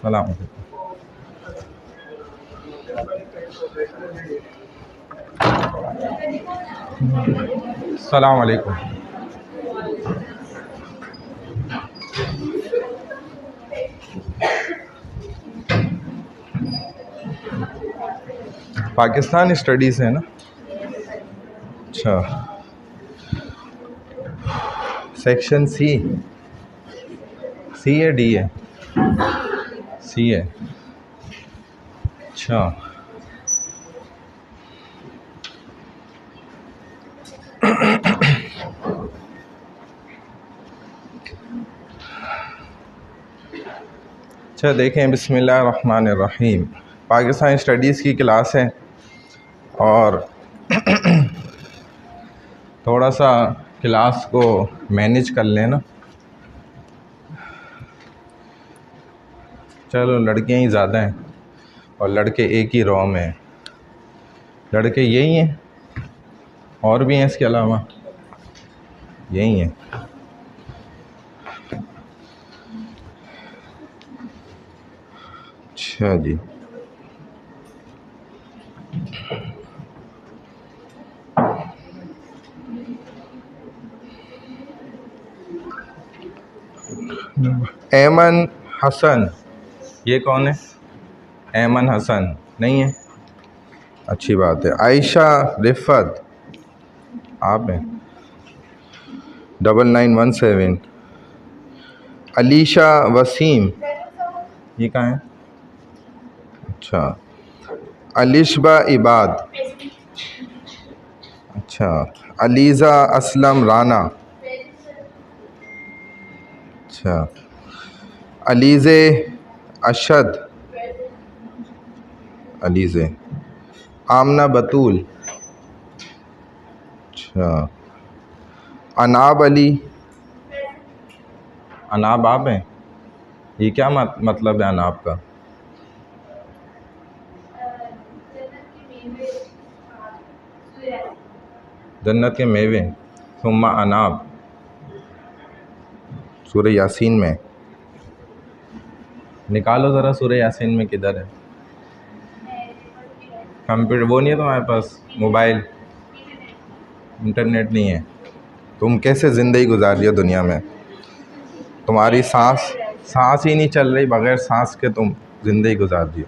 सलाम। सलाम अलैकुम। पाकिस्तान स्टडीज़ है ना? अच्छा, सेक्शन सी है, डी है? सी है। अच्छा, अच्छा देखें, बिस्मिल्लाहिर्रहमानिर्रहीम। पाकिस्तान स्टडीज़ की क्लास है और थोड़ा सा क्लास को मैनेज कर लेना। चलो, लड़कियां ही ज़्यादा हैं और लड़के एक ही रो में हैं। लड़के यही हैं, और भी हैं इसके अलावा? यही हैं। अच्छा जी, ऐमन हसन, ये कौन है? ऐमन हसन नहीं है? अच्छी बात है। आयशा रिफ़त, आप हैं? 9917। अलीशा वसीम, ये कहाँ है? अच्छा। अलिशबा इबाद, अच्छा। अलीज़ा असलम राना, अच्छा। अलीज़े अशद, अलीज़े। आमना बतूल, अच्छा। अनाब अली, अनाब आप हैं? ये क्या मतलब है अनाब का? जन्नत के मेवे। सुम्मा अनाब, सूरह यासीन में। निकालो ज़रा, सूरह यासीन में किधर है? कंप्यूटर वो नहीं है तुम्हारे पास? मोबाइल, इंटरनेट नहीं है? तुम कैसे ज़िंदगी गुजार रही हो दुनिया में? तुम्हारी सांस ही नहीं चल रही, बग़ैर सांस के तुम ज़िंदगी गुजार रही हो।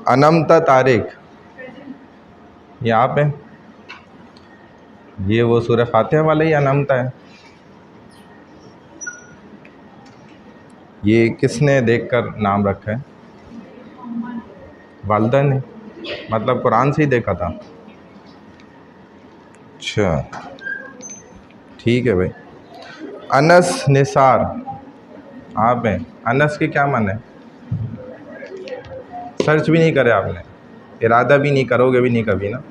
अनमता तारिक, ये आप हैं? ये वो सूरह फातिहा वाला ही अनमता है? ये किसने देखकर नाम रखा है? वालिदा ने? मतलब कुरान से ही देखा था? अच्छा, ठीक है भाई। अनस निसार, आप हैं? अनस के क्या माने? सर्च भी नहीं करे आपने? इरादा भी नहीं, करोगे भी नहीं कभी ना?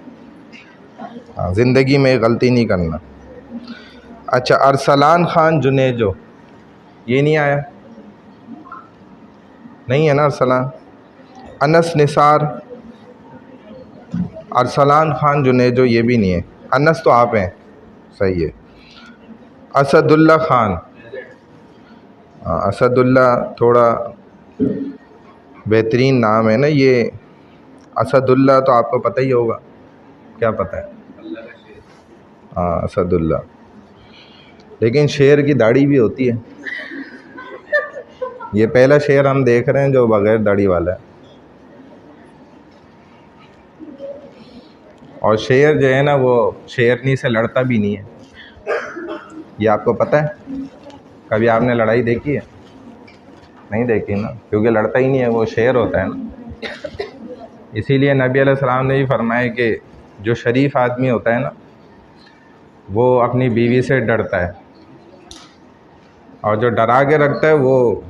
हाँ, ज़िंदगी में गलती नहीं करना। अच्छा, अरसलान ख़ान जुनेजो, ये नहीं आया? नहीं है ना अरसलान? अनस निसार, अरसलान ख़ान जुनेजो, ये भी नहीं है। अनस तो आप हैं, सही है। असदुल्ला ख़ान, हाँ, असदुल्ला थोड़ा बेहतरीन नाम है ना ये। असदुल्ला तो आपको पता ही होगा, क्या पता है? हाँ, असदुल्ला। लेकिन शेर की दाढ़ी भी होती है। ये पहला शेर हम देख रहे हैं जो बग़ैर दाढ़ी वाला है। और शेर जो है ना, वो शेरनी से लड़ता भी नहीं है। ये आपको पता है? कभी आपने लड़ाई देखी है? नहीं देखी ना, क्योंकि लड़ता ही नहीं है, वो शेर होता है ना। इसीलिए नबी अलैहिस्सलाम ने भी फरमाया कि जो शरीफ आदमी होता है ना, वो अपनी बीवी से डरता है। और जो डरा के रखता है वो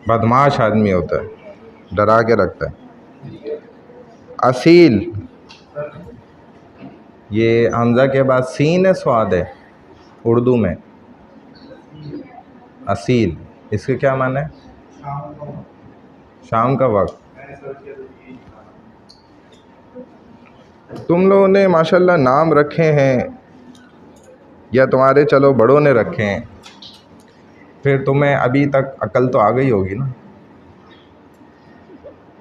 बदमाश आदमी होता है, डरा के रखता है। असील, ये हमज़ा के बाद सीन है, स्वाद है उर्दू में। असील, इसके क्या माने है? शाम का वक्त। तुम लोगों ने माशाल्लाह नाम रखे हैं, या तुम्हारे चलो बड़ों ने रखे हैं, फिर तुम्हें अभी तक अकल तो आ गई होगी ना,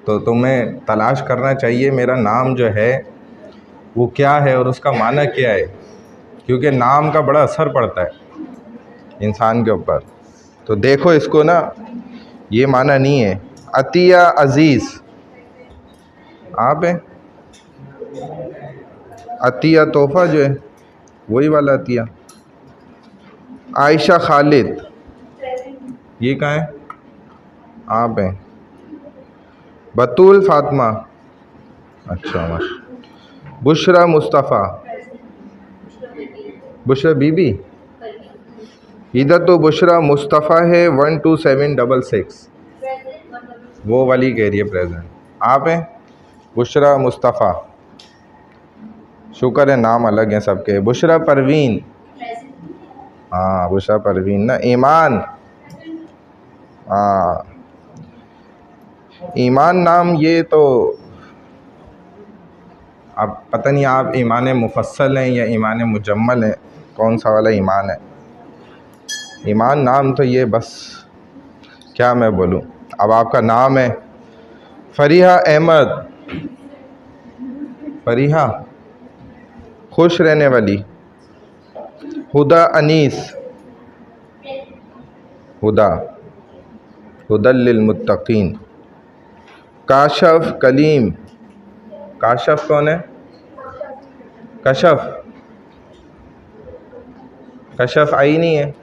तो तुम्हें तलाश करना चाहिए मेरा नाम जो है वो क्या है और उसका माना क्या है, क्योंकि नाम का बड़ा असर पड़ता है इंसान के ऊपर। तो देखो इसको ना, ये माना नहीं है। अतिया अज़ीज़, आप हैं? अतिया तोहफ़ा जो है वही वाला अतिया। आयशा खालिद, ये कहाँ है? आप हैं। बतूल फातिमा, अच्छा माशा। बुशरा मुस्तफ़ा, बुशरा बीबी, इधर तो बुशरा मुस्तफ़ा है 12766, वो वाली कह रही है प्रेजेंट। आप हैं? बुशरा मुस्तफ़ा, शुक्र है नाम अलग हैं सबके। बुशरा परवीन, हाँ बुशरा परवीन ना। ईमान, हाँ ईमान नाम, ये तो अब पता नहीं आप ईमान मुफस्सल हैं या ईमान मुजम्मल हैं, कौन सा वाला ईमान है। ईमान नाम तो ये बस क्या मैं बोलूँ। अब आपका नाम है फरीहा अहमद, फरीहा खुश रहने वाली। हुदा अनीस, हुदा हुदल लिल मुत्तकीन। काशफ कलीम, काशफ कौन है? कशफ, कशफ आई नहीं है,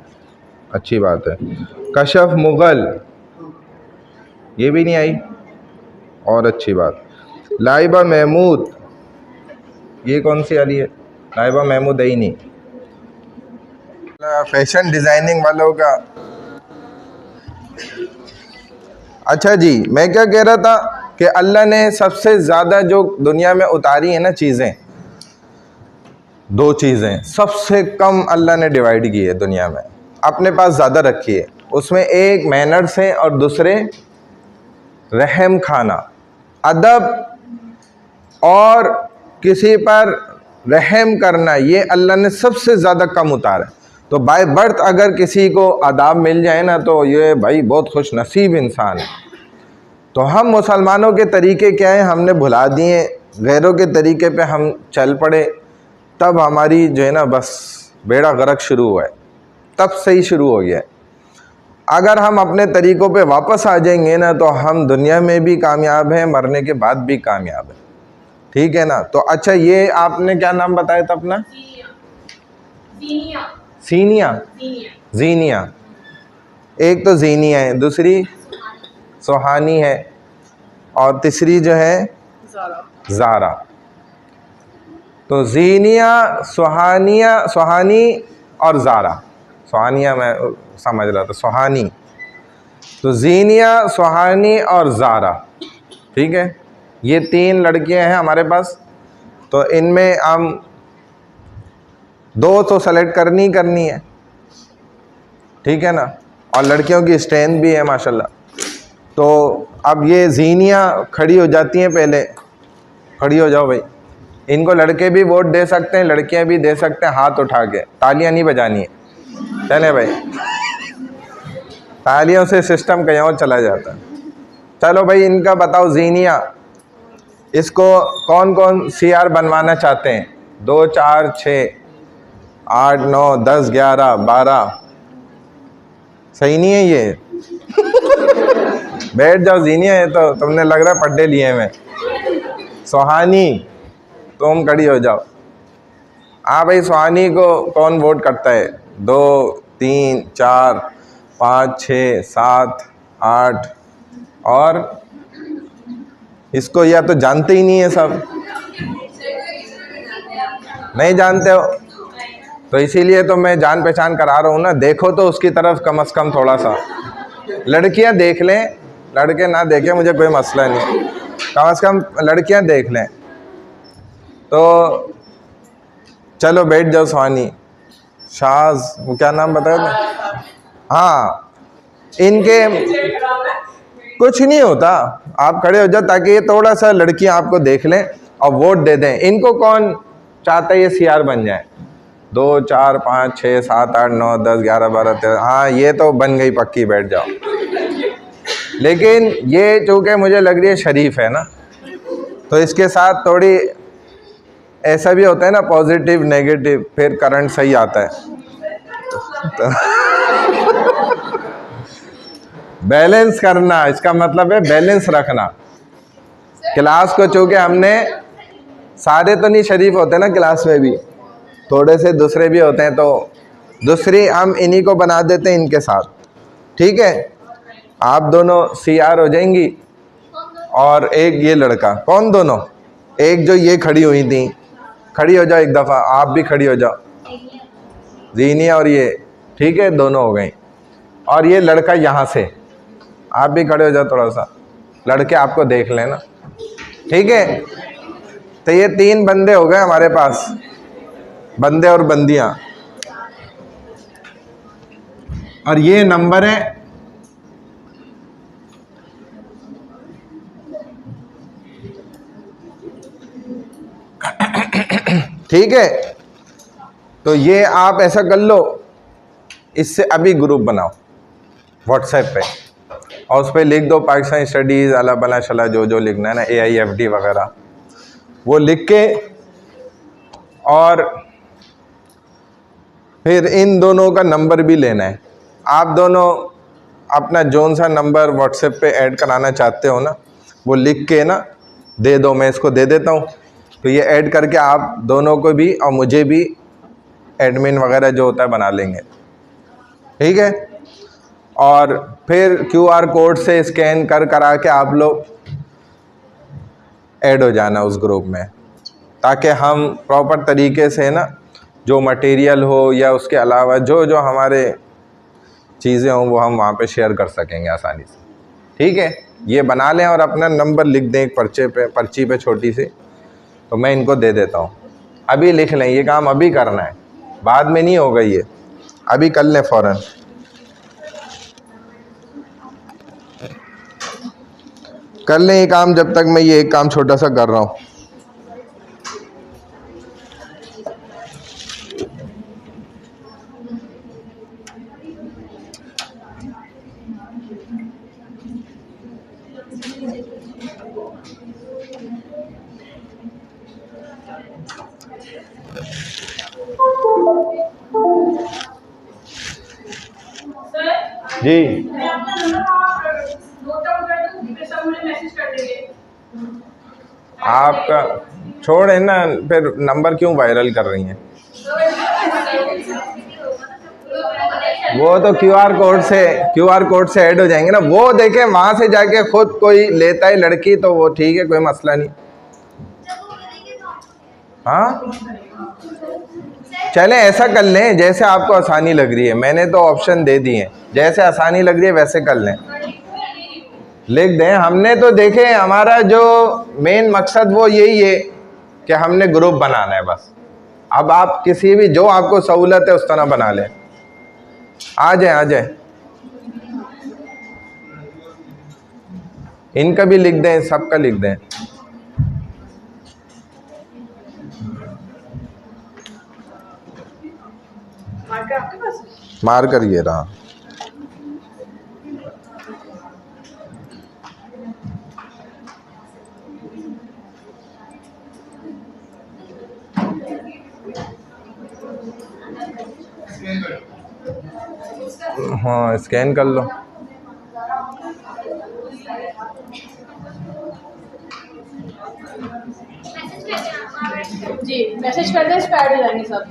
अच्छी बात है। कशफ मुग़ल, ये भी नहीं आई, और अच्छी बात। लाइबा महमूद, ये कौन सी वाली है? लाइबा महमूद आई नहीं। फैशन डिज़ाइनिंग वालों का। अच्छा जी, मैं क्या कह रहा था कि अल्लाह ने सबसे ज़्यादा जो दुनिया में उतारी है ना चीज़ें, दो चीज़ें सबसे कम अल्लाह ने डिवाइड की है दुनिया में, अपने पास ज़्यादा रखी है। उसमें एक मैनर्स हैं और दूसरे रहम खाना, अदब और किसी पर रहम करना, ये अल्लाह ने सबसे ज़्यादा कम उतारा है। तो बाय बर्थ अगर किसी को आदाब मिल जाए ना तो ये भाई बहुत खुश नसीब इंसान है। तो हम मुसलमानों के तरीके क्या हैं, हमने भुला दिए, गैरों के तरीके पे हम चल पड़े, तब हमारी जो है ना बस बेड़ा गर्क शुरू हुआ है, तब से ही शुरू हो गया है। अगर हम अपने तरीक़ों पे वापस आ जाएंगे ना तो हम दुनिया में भी कामयाब हैं, मरने के बाद भी कामयाब हैं, ठीक है ना। तो अच्छा, ये आपने क्या नाम बताया था अपना? सीनिया, जीनिया। एक तो जीनिया है, दूसरी सुहानी है, और तीसरी जो है ज़ारा। तो जीनिया, सुहानिया, सुहानी और ज़ारा। सुहानिया मैं समझ रहा था, सुहानी। तो जीनिया, सुहानी और ज़ारा, ठीक है। ये तीन लड़कियां हैं हमारे पास। तो इनमें हम दो तो सेलेक्ट करनी है, ठीक है ना। और लड़कियों की स्ट्रेंथ भी है माशाल्लाह। तो अब ये जीनिया खड़ी हो जाती हैं, पहले खड़ी हो जाओ भाई। इनको लड़के भी वोट दे सकते हैं, लड़कियां भी दे सकते हैं, हाथ उठा के, तालियां नहीं बजानी है। चले भाई, तालियों से सिस्टम कहीं और चला जाता है। चलो भाई, इनका बताओ जीनिया, इसको कौन कौन सीआर बनवाना चाहते हैं? 2 4 6 8 9 10 11 12। सही नहीं है ये? बैठ जाओ जीनिया, है तो तुमने लग रहा है पढ़े लिए मैं। सुहानी, तुम खड़ी हो जाओ। हाँ भाई, सुहानी को कौन वोट करता है? 2 3 4 5 6 7 8। और इसको या तो जानते ही नहीं है सब, नहीं जानते हो? तो इसीलिए तो मैं जान पहचान करा रहा हूँ ना, देखो तो उसकी तरफ कम से कम थोड़ा सा। लड़कियाँ देख लें, लड़के ना देखें, मुझे कोई मसला नहीं, कम से कम लड़कियाँ देख लें। तो चलो बैठ जाओ स्वानी, शाज, वो क्या नाम बताया था? हाँ, इनके कुछ नहीं होता, आप खड़े हो जाओ ताकि ये थोड़ा सा लड़कियां आपको देख लें और वोट दे दें। इनको कौन चाहता है ये सीआर बन जाए? 2 4 5 6 7 8 9 10 11 12 13, हाँ ये तो बन गई पक्की, बैठ जाओ। लेकिन ये चूँकि मुझे लग रही है शरीफ है ना, तो इसके साथ थोड़ी ऐसा भी होता है ना, पॉजिटिव नेगेटिव, फिर करंट सही आता है। तो बैलेंस करना, इसका मतलब है बैलेंस रखना। क्लास को चूँकि हमने, सारे तो नहीं शरीफ होते ना क्लास में भी, थोड़े से दूसरे भी होते हैं, तो दूसरी हम इन्हीं को बना देते हैं इनके साथ, ठीक है। आप दोनों सीआर हो जाएंगी और एक ये लड़का, कौन दोनों? एक जो ये खड़ी हुई थी, खड़ी हो जाओ एक दफ़ा, आप भी खड़ी हो जाओ, जीनिया और ये, ठीक है, दोनों हो गई। और ये लड़का यहाँ से, आप भी खड़े हो जाओ थोड़ा सा, लड़के आपको देख लेना, ठीक है। तो ये 3 बंदे हो गए हमारे पास, बंदे और बंदियां। और ये नंबर है, ठीक है। तो ये आप ऐसा कर लो, इससे अभी ग्रुप बनाओ व्हाट्सएप पे, और उस पर लिख दो पाकिस्तान स्टडीज़ अला बला शला, जो लिखना है ना, AIFD वगैरह, वो लिख के, और फिर इन दोनों का नंबर भी लेना है। आप दोनों अपना जौन सा नंबर व्हाट्सएप पे ऐड कराना चाहते हो ना, वो लिख के ना दे दो, मैं इसको दे देता हूँ। तो ये ऐड करके आप दोनों को भी और मुझे भी एडमिन वगैरह जो होता है बना लेंगे, ठीक है। और फिर QR कोड से स्कैन करा के आप लोग ऐड हो जाना उस ग्रुप में, ताकि हम प्रॉपर तरीके से ना, जो मटेरियल हो या उसके अलावा जो हमारे चीज़ें हों वो हम वहाँ पे शेयर कर सकेंगे आसानी से, ठीक है। ये बना लें और अपना नंबर लिख दें एक पर्ची पे छोटी सी, तो मैं इनको दे देता हूँ। अभी लिख लें, ये काम अभी करना है, बाद में नहीं होगा, ये अभी कर लें फ़ौरन। कर लें ये काम, जब तक मैं ये एक काम छोटा सा कर रहा हूँ। जी, मैं अपना नंबर नोट डाउन कर दूं, फिर सब मुझे मैसेज कर देंगे। आपका छोड़ ना, फिर नंबर क्यों वायरल कर रही हैं? वो तो क्यूआर कोड से ऐड हो जाएंगे ना, वो देखें वहां से जाके खुद कोई लेता है लड़की, तो वो ठीक है, कोई मसला नहीं। हाँ, चलें ऐसा कर लें जैसे आपको आसानी लग रही है, मैंने तो ऑप्शन दे दिए हैं, जैसे आसानी लग रही है वैसे कर लें, लिख दें। हमने तो देखे, हमारा जो मेन मकसद वो यही है कि हमने ग्रुप बनाना है बस। अब आप किसी भी, जो आपको सहूलत है उस तरह बना लें। आ जाए, इनका भी लिख दें, सबका लिख दें। मार कर ये रहा। हाँ, स्कैन कर लो। जी, मैसेज कर दें, स्पैड हो जाएंगे सब।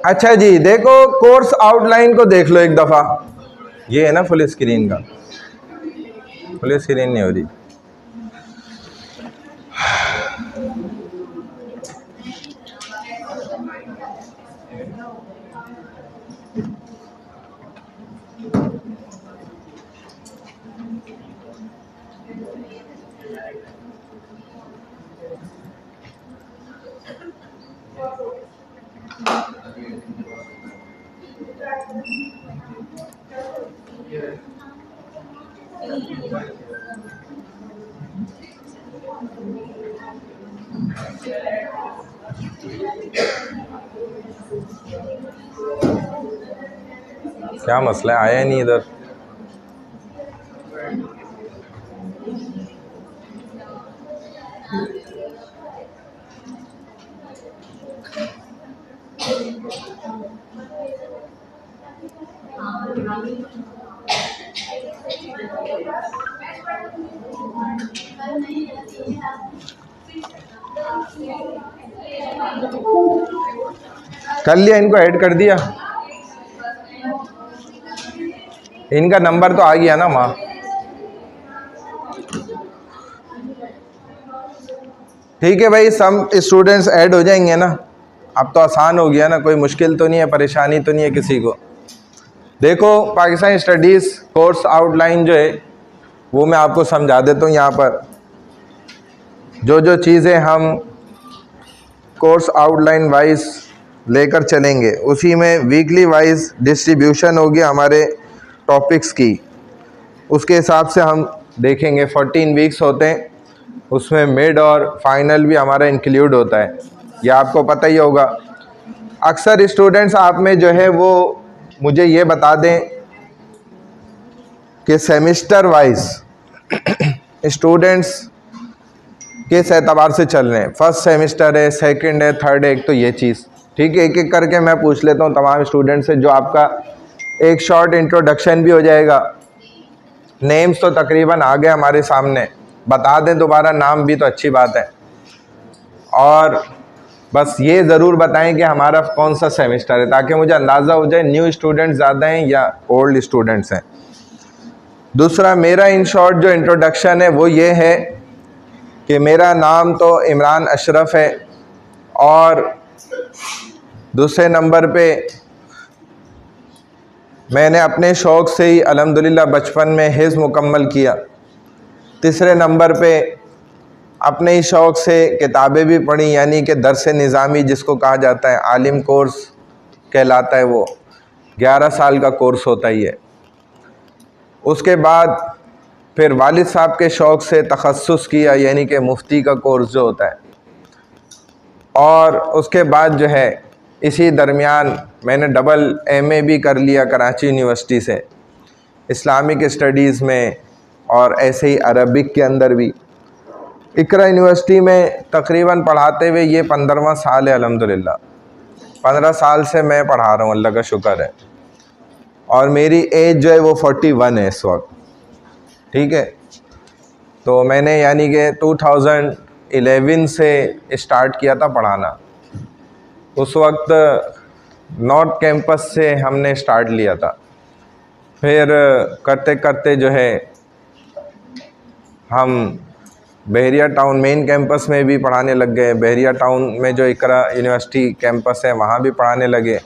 अच्छा जी, देखो कोर्स आउटलाइन को देख लो एक दफ़ा। ये है ना फुल स्क्रीन का, फुल स्क्रीन नहीं हो रही। क्या मसला है, आया नहीं इधर। कर लिया, इनको ऐड कर दिया, इनका नंबर तो आ गया ना माँ। ठीक है भाई, सब स्टूडेंट्स ऐड हो जाएंगे ना। अब तो आसान हो गया ना, कोई मुश्किल तो नहीं है, परेशानी तो नहीं है किसी को। देखो पाकिस्तान स्टडीज़ कोर्स आउटलाइन जो है वो मैं आपको समझा देता हूँ। यहाँ पर जो जो चीज़ें हम कोर्स आउटलाइन वाइज लेकर चलेंगे, उसी में वीकली वाइज डिस्ट्रीब्यूशन होगी हमारे टॉपिक्स की। उसके हिसाब से हम देखेंगे। 14 वीक्स होते हैं, उसमें मिड और फाइनल भी हमारा इंक्लूड होता है, यह आपको पता ही होगा। अक्सर स्टूडेंट्स आप में जो है वो मुझे ये बता दें कि सेमिस्टर वाइज स्टूडेंट्स किस एतबार से चल रहे हैं, फर्स्ट सेमिस्टर है, सेकंड है, थर्ड है, एक तो ये चीज़। ठीक है, एक एक करके मैं पूछ लेता हूँ तमाम स्टूडेंट से, जो आपका एक शॉर्ट इंट्रोडक्शन भी हो जाएगा। नेम्स तो तकरीबन आ गए हमारे सामने, बता दें दोबारा नाम भी तो अच्छी बात है। और बस ये ज़रूर बताएं कि हमारा कौन सा सेमिस्टर है, ताकि मुझे अंदाज़ा हो जाए न्यू स्टूडेंट्स ज़्यादा हैं या ओल्ड स्टूडेंट्स हैं। दूसरा, मेरा इन शॉर्ट जो इंट्रोडक्शन है वो ये है कि मेरा नाम तो इमरान अशरफ है, और दूसरे नंबर पे मैंने अपने शौक़ से ही अल्हम्दुलिल्लाह बचपन में हिज़् मुकम्मल किया। तीसरे नंबर पे अपने ही शौक़ से किताबें भी पढ़ी, यानी कि दर्स निज़ामी जिसको कहा जाता है, आलिम कोर्स कहलाता है, वो 11 साल का कोर्स होता ही है। उसके बाद फिर वालिद साहब के शौक़ से तखस्सुस किया, यानी कि मुफ्ती का कोर्स जो होता है। और उसके बाद जो है इसी दरमियान मैंने डबल MA भी कर लिया कराची यूनिवर्सिटी से इस्लामिक स्टडीज़ में, और ऐसे ही अरबिक के अंदर भी। इकरा यूनिवर्सिटी में तकरीबन पढ़ाते हुए ये 15वां साल है अल्हम्दुलिल्लाह। 15 साल से मैं पढ़ा रहा हूँ, अल्लाह का शुक्र है। और मेरी एज जो है वो 41 है इस वक्त। ठीक है, तो मैंने यानी कि 2011 से स्टार्ट किया था पढ़ाना। उस वक्त नॉर्थ कैंपस से हमने स्टार्ट लिया था, फिर करते करते जो है हम बहरिया टाउन मेन कैंपस में भी पढ़ाने लग गए। बहरिया टाउन में जो इकरा यूनिवर्सिटी कैंपस है वहाँ भी पढ़ाने लगे,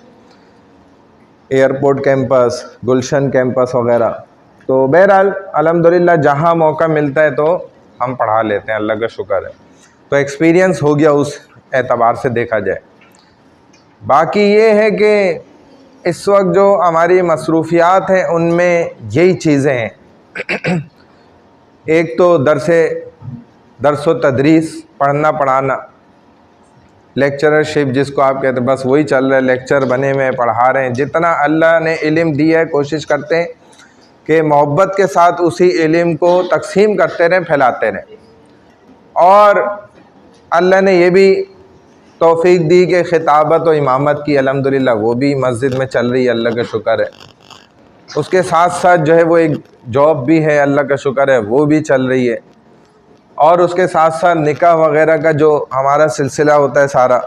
एयरपोर्ट कैंपस, गुलशन कैंपस वगैरह। तो बहरहाल अल्हम्दुलिल्लाह जहाँ मौका मिलता है तो हम पढ़ा लेते हैं, अल्लाह का शुक्र है। तो एक्सपीरियंस हो गया उस एतबार से देखा जाए। बाकी ये है कि इस वक्त जो हमारी मसरूफियात हैं उनमें यही चीज़ें हैं। एक तो दरस व तदरीस, पढ़ना पढ़ाना, लेक्चरशिप जिसको आप कहते हैं, बस वही चल रहा है। लेक्चर बने हुए पढ़ा रहे हैं। जितना अल्लाह ने इल्म दिया है कोशिश करते हैं कि मोहब्बत के साथ उसी इल्म को तकसीम करते रहें, फैलाते रहें। और अल्लाह ने ये भी तौफीक दी कि खिताबत और इमामत की अल्हम्दुलिल्लाह वो भी मस्जिद में चल रही है, अल्लाह का शुक्र है। उसके साथ साथ जो है वो एक जॉब भी है, अल्लाह का शुक्र है, वो भी चल रही है। और उसके साथ साथ निकाह वगैरह का जो हमारा सिलसिला होता है सारा,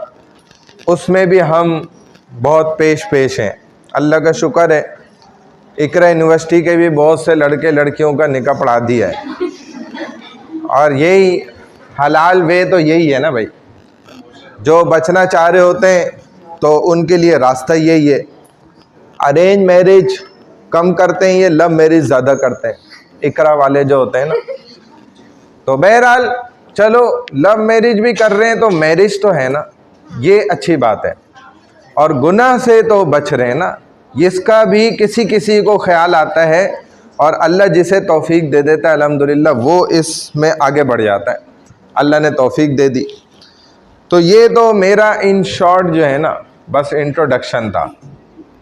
उसमें भी हम बहुत पेश हैं, अल्लाह का शुक्र है। इकरा यूनिवर्सिटी के भी बहुत से लड़के लड़कियों का निकाह पढ़ा दिया है। और यही हलाल वे तो यही है ना भाई, जो बचना चाह रहे होते हैं तो उनके लिए रास्ता यही है। अरेंज मैरिज कम करते हैं, ये लव मैरिज ज़्यादा करते हैं इकरा वाले जो होते हैं ना। तो बहरहाल चलो, लव मैरिज भी कर रहे हैं तो मैरिज तो है ना, ये अच्छी बात है। और गुनाह से तो बच रहे हैं ना, इसका भी किसी किसी को ख्याल आता है, और अल्लाह जिसे तौफीक दे देता है अल्हम्दुलिल्लाह वो इसमें आगे बढ़ जाता है। अल्लाह ने तौफीक दे दी। तो ये तो मेरा इन शॉर्ट जो है ना बस इंट्रोडक्शन था,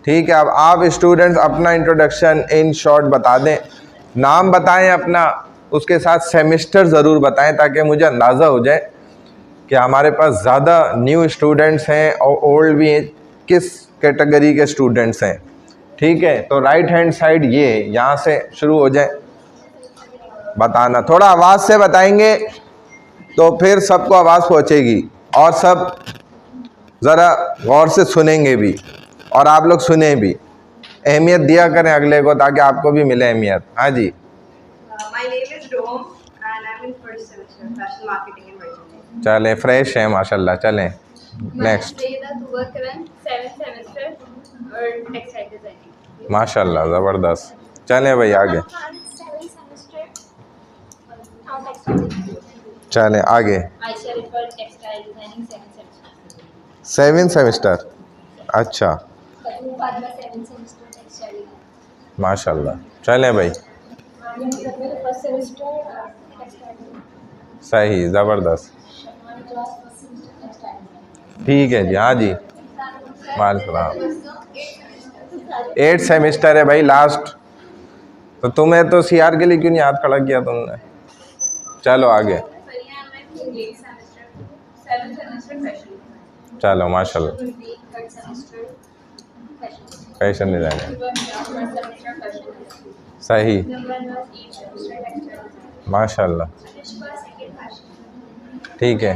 ठीक है। अब आप स्टूडेंट्स अपना इंट्रोडक्शन इन शॉर्ट बता दें, नाम बताएं अपना, उसके साथ सेमेस्टर ज़रूर बताएं ताकि मुझे अंदाज़ा हो जाए कि हमारे पास ज़्यादा न्यू स्टूडेंट्स हैं और ओल्ड भी हैं, किस कैटेगरी के स्टूडेंट्स हैं, ठीक है। तो राइट हैंड साइड ये यहाँ से शुरू हो जाए बताना, थोड़ा आवाज़ से बताएंगे तो फिर सबको आवाज़ पहुँचेगी और सब ज़रा गौर से सुनेंगे भी और आप लोग सुने भी, अहमियत दिया करें अगले को ताकि आपको भी मिले अहमियत। हाँ जी। My name is Dom and I'm in first semester fashion marketing and merchandising. चलें, फ्रेश है माशाल्लाह। चलें नेक्स्ट। सेवेंथ सेमेस्टर और टेक्सटाइल डिजाइनिंग। माशाल्लाह ज़बरदस्त। चलें भाई आगे, चलें आगे। Ayesha refer textile designing 7th semester, अच्छा माशाल्लाह। चलें भाई, सही, ज़बरदस्त, ठीक है जी। हाँ जी, माशाल्लाह। 8th सेमेस्टर है भाई, लास्ट। तो तुम्हें तो सीआर के लिए क्यों नहीं हाथ खड़ा किया तुमने? चलो आगे, चलो माशाल्लाह। फैशन डिज़ाइनिंग, सही, माशाल्लाह, ठीक है।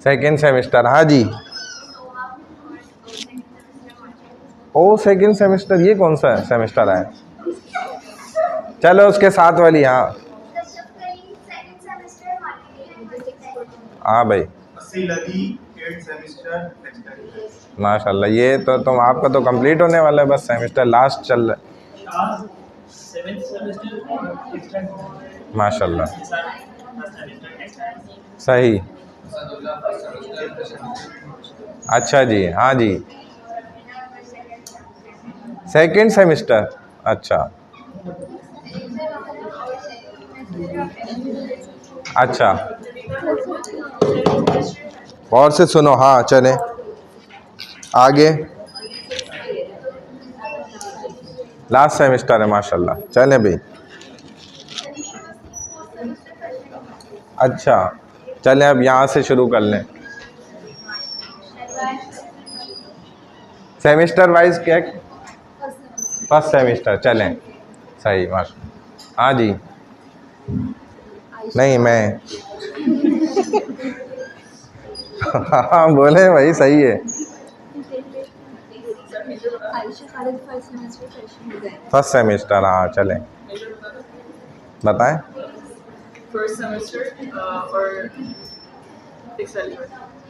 2nd सेमेस्टर, हाँ जी। ओ 2nd सेमेस्टर, ये कौन सा सेमेस्टर है? चलो उसके साथ वाली, हाँ हाँ भाई माशाल्लाह। ये तो तुम आपका तो कंप्लीट होने वाला है, बस सेमेस्टर लास्ट चल रहा है। माशाल्लाह, सही, अच्छा जी। हाँ जी, 2nd सेमेस्टर, अच्छा अच्छा, और से सुनो, हाँ चलें आगे। लास्ट सेमेस्टर है माशाल्लाह। चलें भाई, अच्छा चलें अब यहाँ से शुरू कर लें। सेमेस्टर वाइज क्या? फर्स्ट सेमेस्टर, चलें, सही माशाल्लाह। हाँ जी, नहीं मैं हाँ बोले भाई, सही है। फर्स्ट सेमेस्टर, हाँ चलें, बताएं। फर्स्ट सेमेस्टर और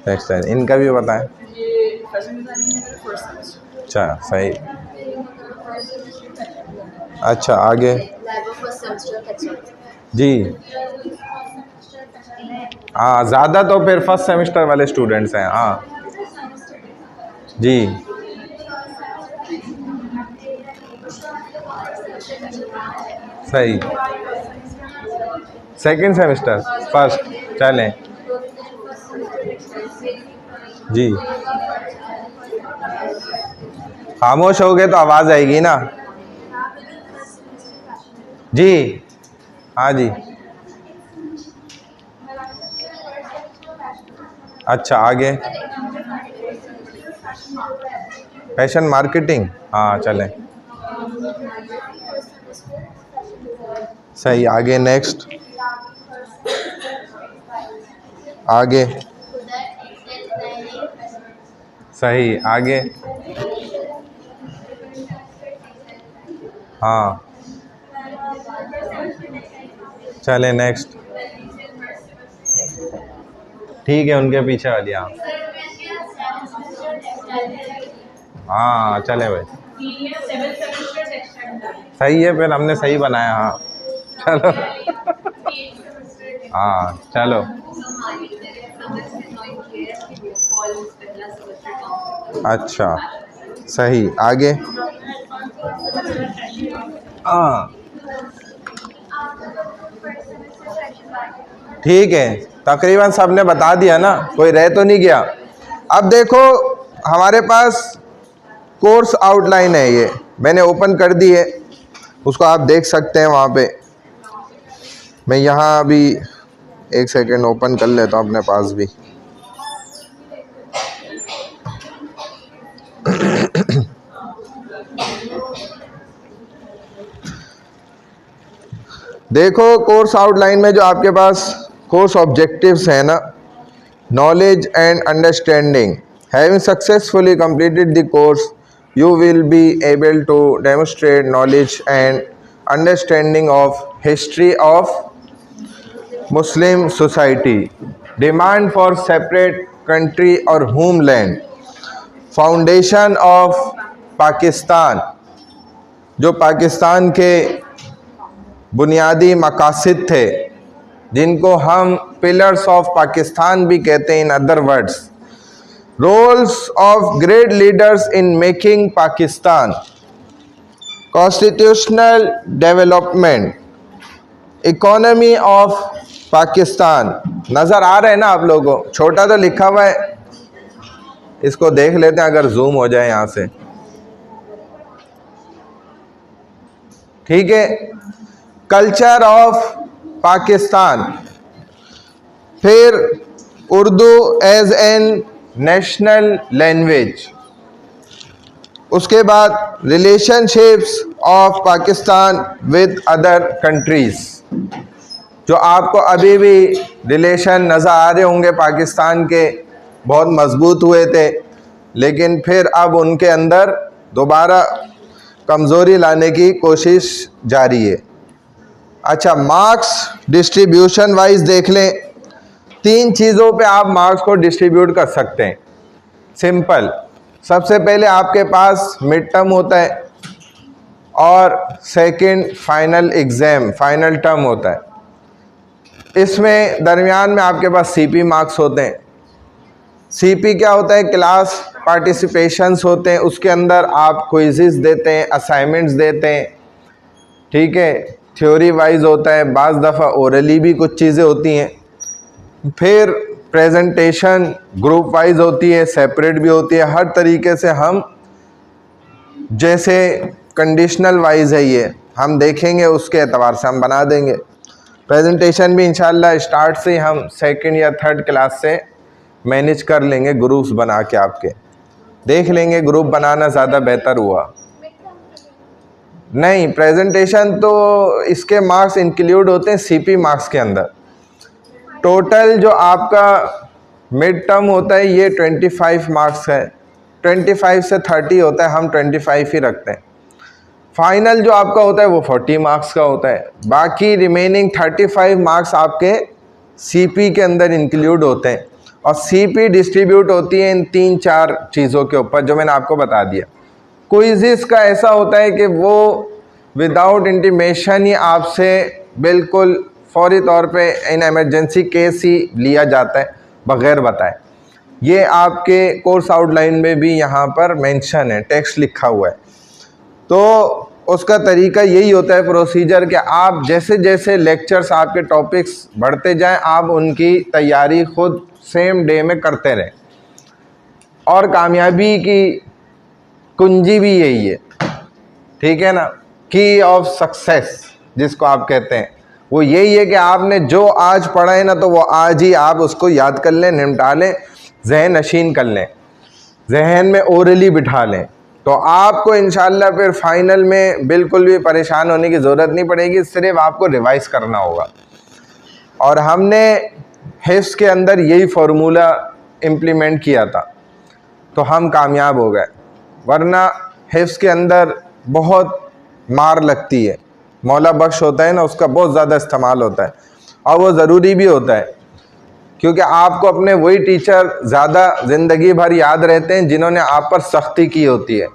टेक्सटाइल, इनका भी बताएं। ये फैशन डिजाइनिंग है, फर्स्ट सेमेस्टर। अच्छा सही, अच्छा आगे जी। हाँ ज़्यादा तो फिर फर्स्ट सेमेस्टर वाले स्टूडेंट्स हैं, हाँ जी। सही, 2nd सेमेस्टर, फर्स्ट, चलें जी। खामोश हो गए तो आवाज़ आएगी ना जी। हाँ जी, अच्छा आगे। फैशन मार्केटिंग, हाँ चलें, सही, आगे नेक्स्ट, आगे, सही, आगे, हाँ चलें नेक्स्ट, ठीक है, उनके पीछे वाली, हाँ चलें भाई, सही है, फिर हमने सही बनाया, हाँ चलो हाँ चलो, अच्छा सही, आगे, हाँ ठीक है। तकरीबन सबने बता दिया ना, कोई रह तो नहीं गया। अब देखो हमारे पास कोर्स आउटलाइन है, ये मैंने ओपन कर दी है, उसको आप देख सकते हैं वहाँ पे। मैं यहाँ अभी एक सेकेंड ओपन कर लेता हूँ अपने पास भी। देखो कोर्स आउटलाइन में जो आपके पास कोर्स ऑब्जेक्टिव्स हैं ना, knowledge and understanding, having successfully completed the course you will be able to demonstrate knowledge and understanding of history of Muslim society, demand for separate country और होमलैंड, फाउंडेशन ऑफ पाकिस्तान, जो पाकिस्तान के बुनियादी मकासद थे जिनको हम pillars of Pakistan भी कहते हैं in other words, roles of great leaders in making Pakistan, constitutional development, economy of Pakistan. नज़र आ रहे हैं ना आप लोगों को, छोटा तो लिखा हुआ है, इसको देख लेते हैं अगर जूम हो जाए यहाँ से, ठीक है। कल्चर ऑफ पाकिस्तान, फिर Urdu as an national language, उसके बाद relationships of Pakistan with other countries, जो आपको अभी भी रिलेशन नज़र आ रहे होंगे पाकिस्तान के, बहुत मजबूत हुए थे, लेकिन फिर अब उनके अंदर दोबारा कमज़ोरी लाने की कोशिश जारी है। अच्छा, मार्क्स डिस्ट्रीब्यूशन वाइज देख लें, 3 चीज़ों पे आप मार्क्स को डिस्ट्रीब्यूट कर सकते हैं, सिंपल। सबसे पहले आपके पास मिड टर्म होता है और second final exam, final term होता है। इसमें दरमियान में आपके पास सीपी मार्क्स होते हैं। सीपी क्या होता है? क्लास पार्टिसिपेशंस होते हैं, उसके अंदर आप क्विज़ेस देते हैं, असाइनमेंट्स देते हैं, ठीक है। थ्योरी वाइज होता है, बाज़ दफ़ा ओरली भी कुछ चीज़ें होती हैं। फिर प्रेजेंटेशन ग्रुप वाइज होती है, सेपरेट भी होती है। हर तरीके से हम, जैसे कंडीशनल वाइज है ये, हम देखेंगे उसके एतबार से हम बना देंगे। प्रेजेंटेशन भी इंशाल्लाह स्टार्ट से हम सेकंड या थर्ड क्लास से मैनेज कर लेंगे, ग्रुप्स बना के आपके देख लेंगे। ग्रुप बनाना ज़्यादा बेहतर हुआ। नहीं, प्रेजेंटेशन तो इसके मार्क्स इंक्लूड होते हैं सीपी मार्क्स के अंदर। टोटल जो आपका मिड टर्म होता है ये 25 मार्क्स है, 25 से 30 होता है, हम 25 ही रखते हैं। फाइनल जो आपका होता है वो 40 मार्क्स का होता है। बाकी रिमेनिंग 35 मार्क्स आपके सीपी के अंदर इंक्लूड होते हैं, और सीपी डिस्ट्रीब्यूट होती है इन 3-4 चीज़ों के ऊपर जो मैंने आपको बता दिया। क्विज़ेस का ऐसा होता है कि वो विदाउट इंटीमेशन ही आपसे बिल्कुल फौरी तौर पे इन एमरजेंसी केस ही लिया जाता है बग़ैर बताए। ये आपके कोर्स आउटलाइन में भी यहाँ पर मेंशन है, टेक्स्ट लिखा हुआ है। तो उसका तरीका यही होता है प्रोसीजर, कि आप जैसे जैसे लेक्चर्स आपके टॉपिक्स बढ़ते जाएं, आप उनकी तैयारी खुद सेम डे में करते रहें। और कामयाबी की कुंजी भी यही है, ठीक है ना, की ऑफ सक्सेस जिसको आप कहते हैं, वो यही है कि आपने जो आज पढ़ा है ना, तो वो आज ही आप उसको याद कर लें, निपटा लें, जहन नशीन कर लें, जहन में ओरली बिठा लें। तो आपको इंशाल्लाह फिर फाइनल में बिल्कुल भी परेशान होने की ज़रूरत नहीं पड़ेगी, सिर्फ आपको रिवाइज़ करना होगा। और हमने हिफ्ज़ के अंदर यही फार्मूला इम्प्लीमेंट किया था, तो हम कामयाब हो गए। वरना हिफ्ज़ के अंदर बहुत मार लगती है, मौला बख्श होता है ना, उसका बहुत ज़्यादा इस्तेमाल होता है, और वो ज़रूरी भी होता है, क्योंकि आपको अपने वही टीचर ज़्यादा ज़िंदगी भर याद रहते हैं जिन्होंने आप पर सख्ती की होती है।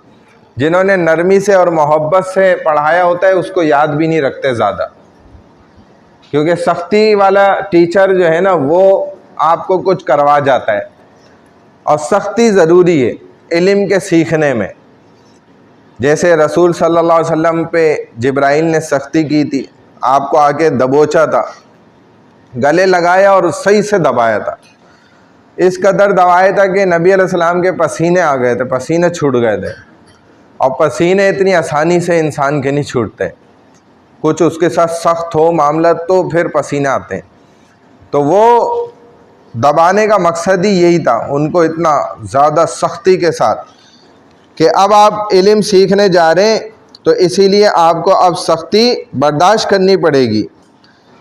जिन्होंने नरमी से और मोहब्बत से पढ़ाया होता है उसको याद भी नहीं रखते ज़्यादा, क्योंकि सख्ती वाला टीचर जो है ना वो आपको कुछ करवा जाता है, और सख्ती ज़रूरी है इल्म के सीखने में। जैसे रसूल सल्लल्लाहु अलैहि वसल्लम पे जिब्राइल ने सख्ती की थी, आपको आके दबोचा था, गले लगाया और सही से दबाया था। इस कदर दबाया था कि नबी अलैहिस्सलाम के पसीने आ गए थे, पसीने छूट गए थे। और पसीने इतनी आसानी से इंसान के नहीं छूटते, कुछ उसके साथ सख्त हो मामला तो फिर पसीने आते हैं। तो वो दबाने का मकसद ही यही था, उनको इतना ज़्यादा सख्ती के साथ कि अब आप इल्म सीखने जा रहे हैं तो इसीलिए आपको अब सख्ती बर्दाश्त करनी पड़ेगी।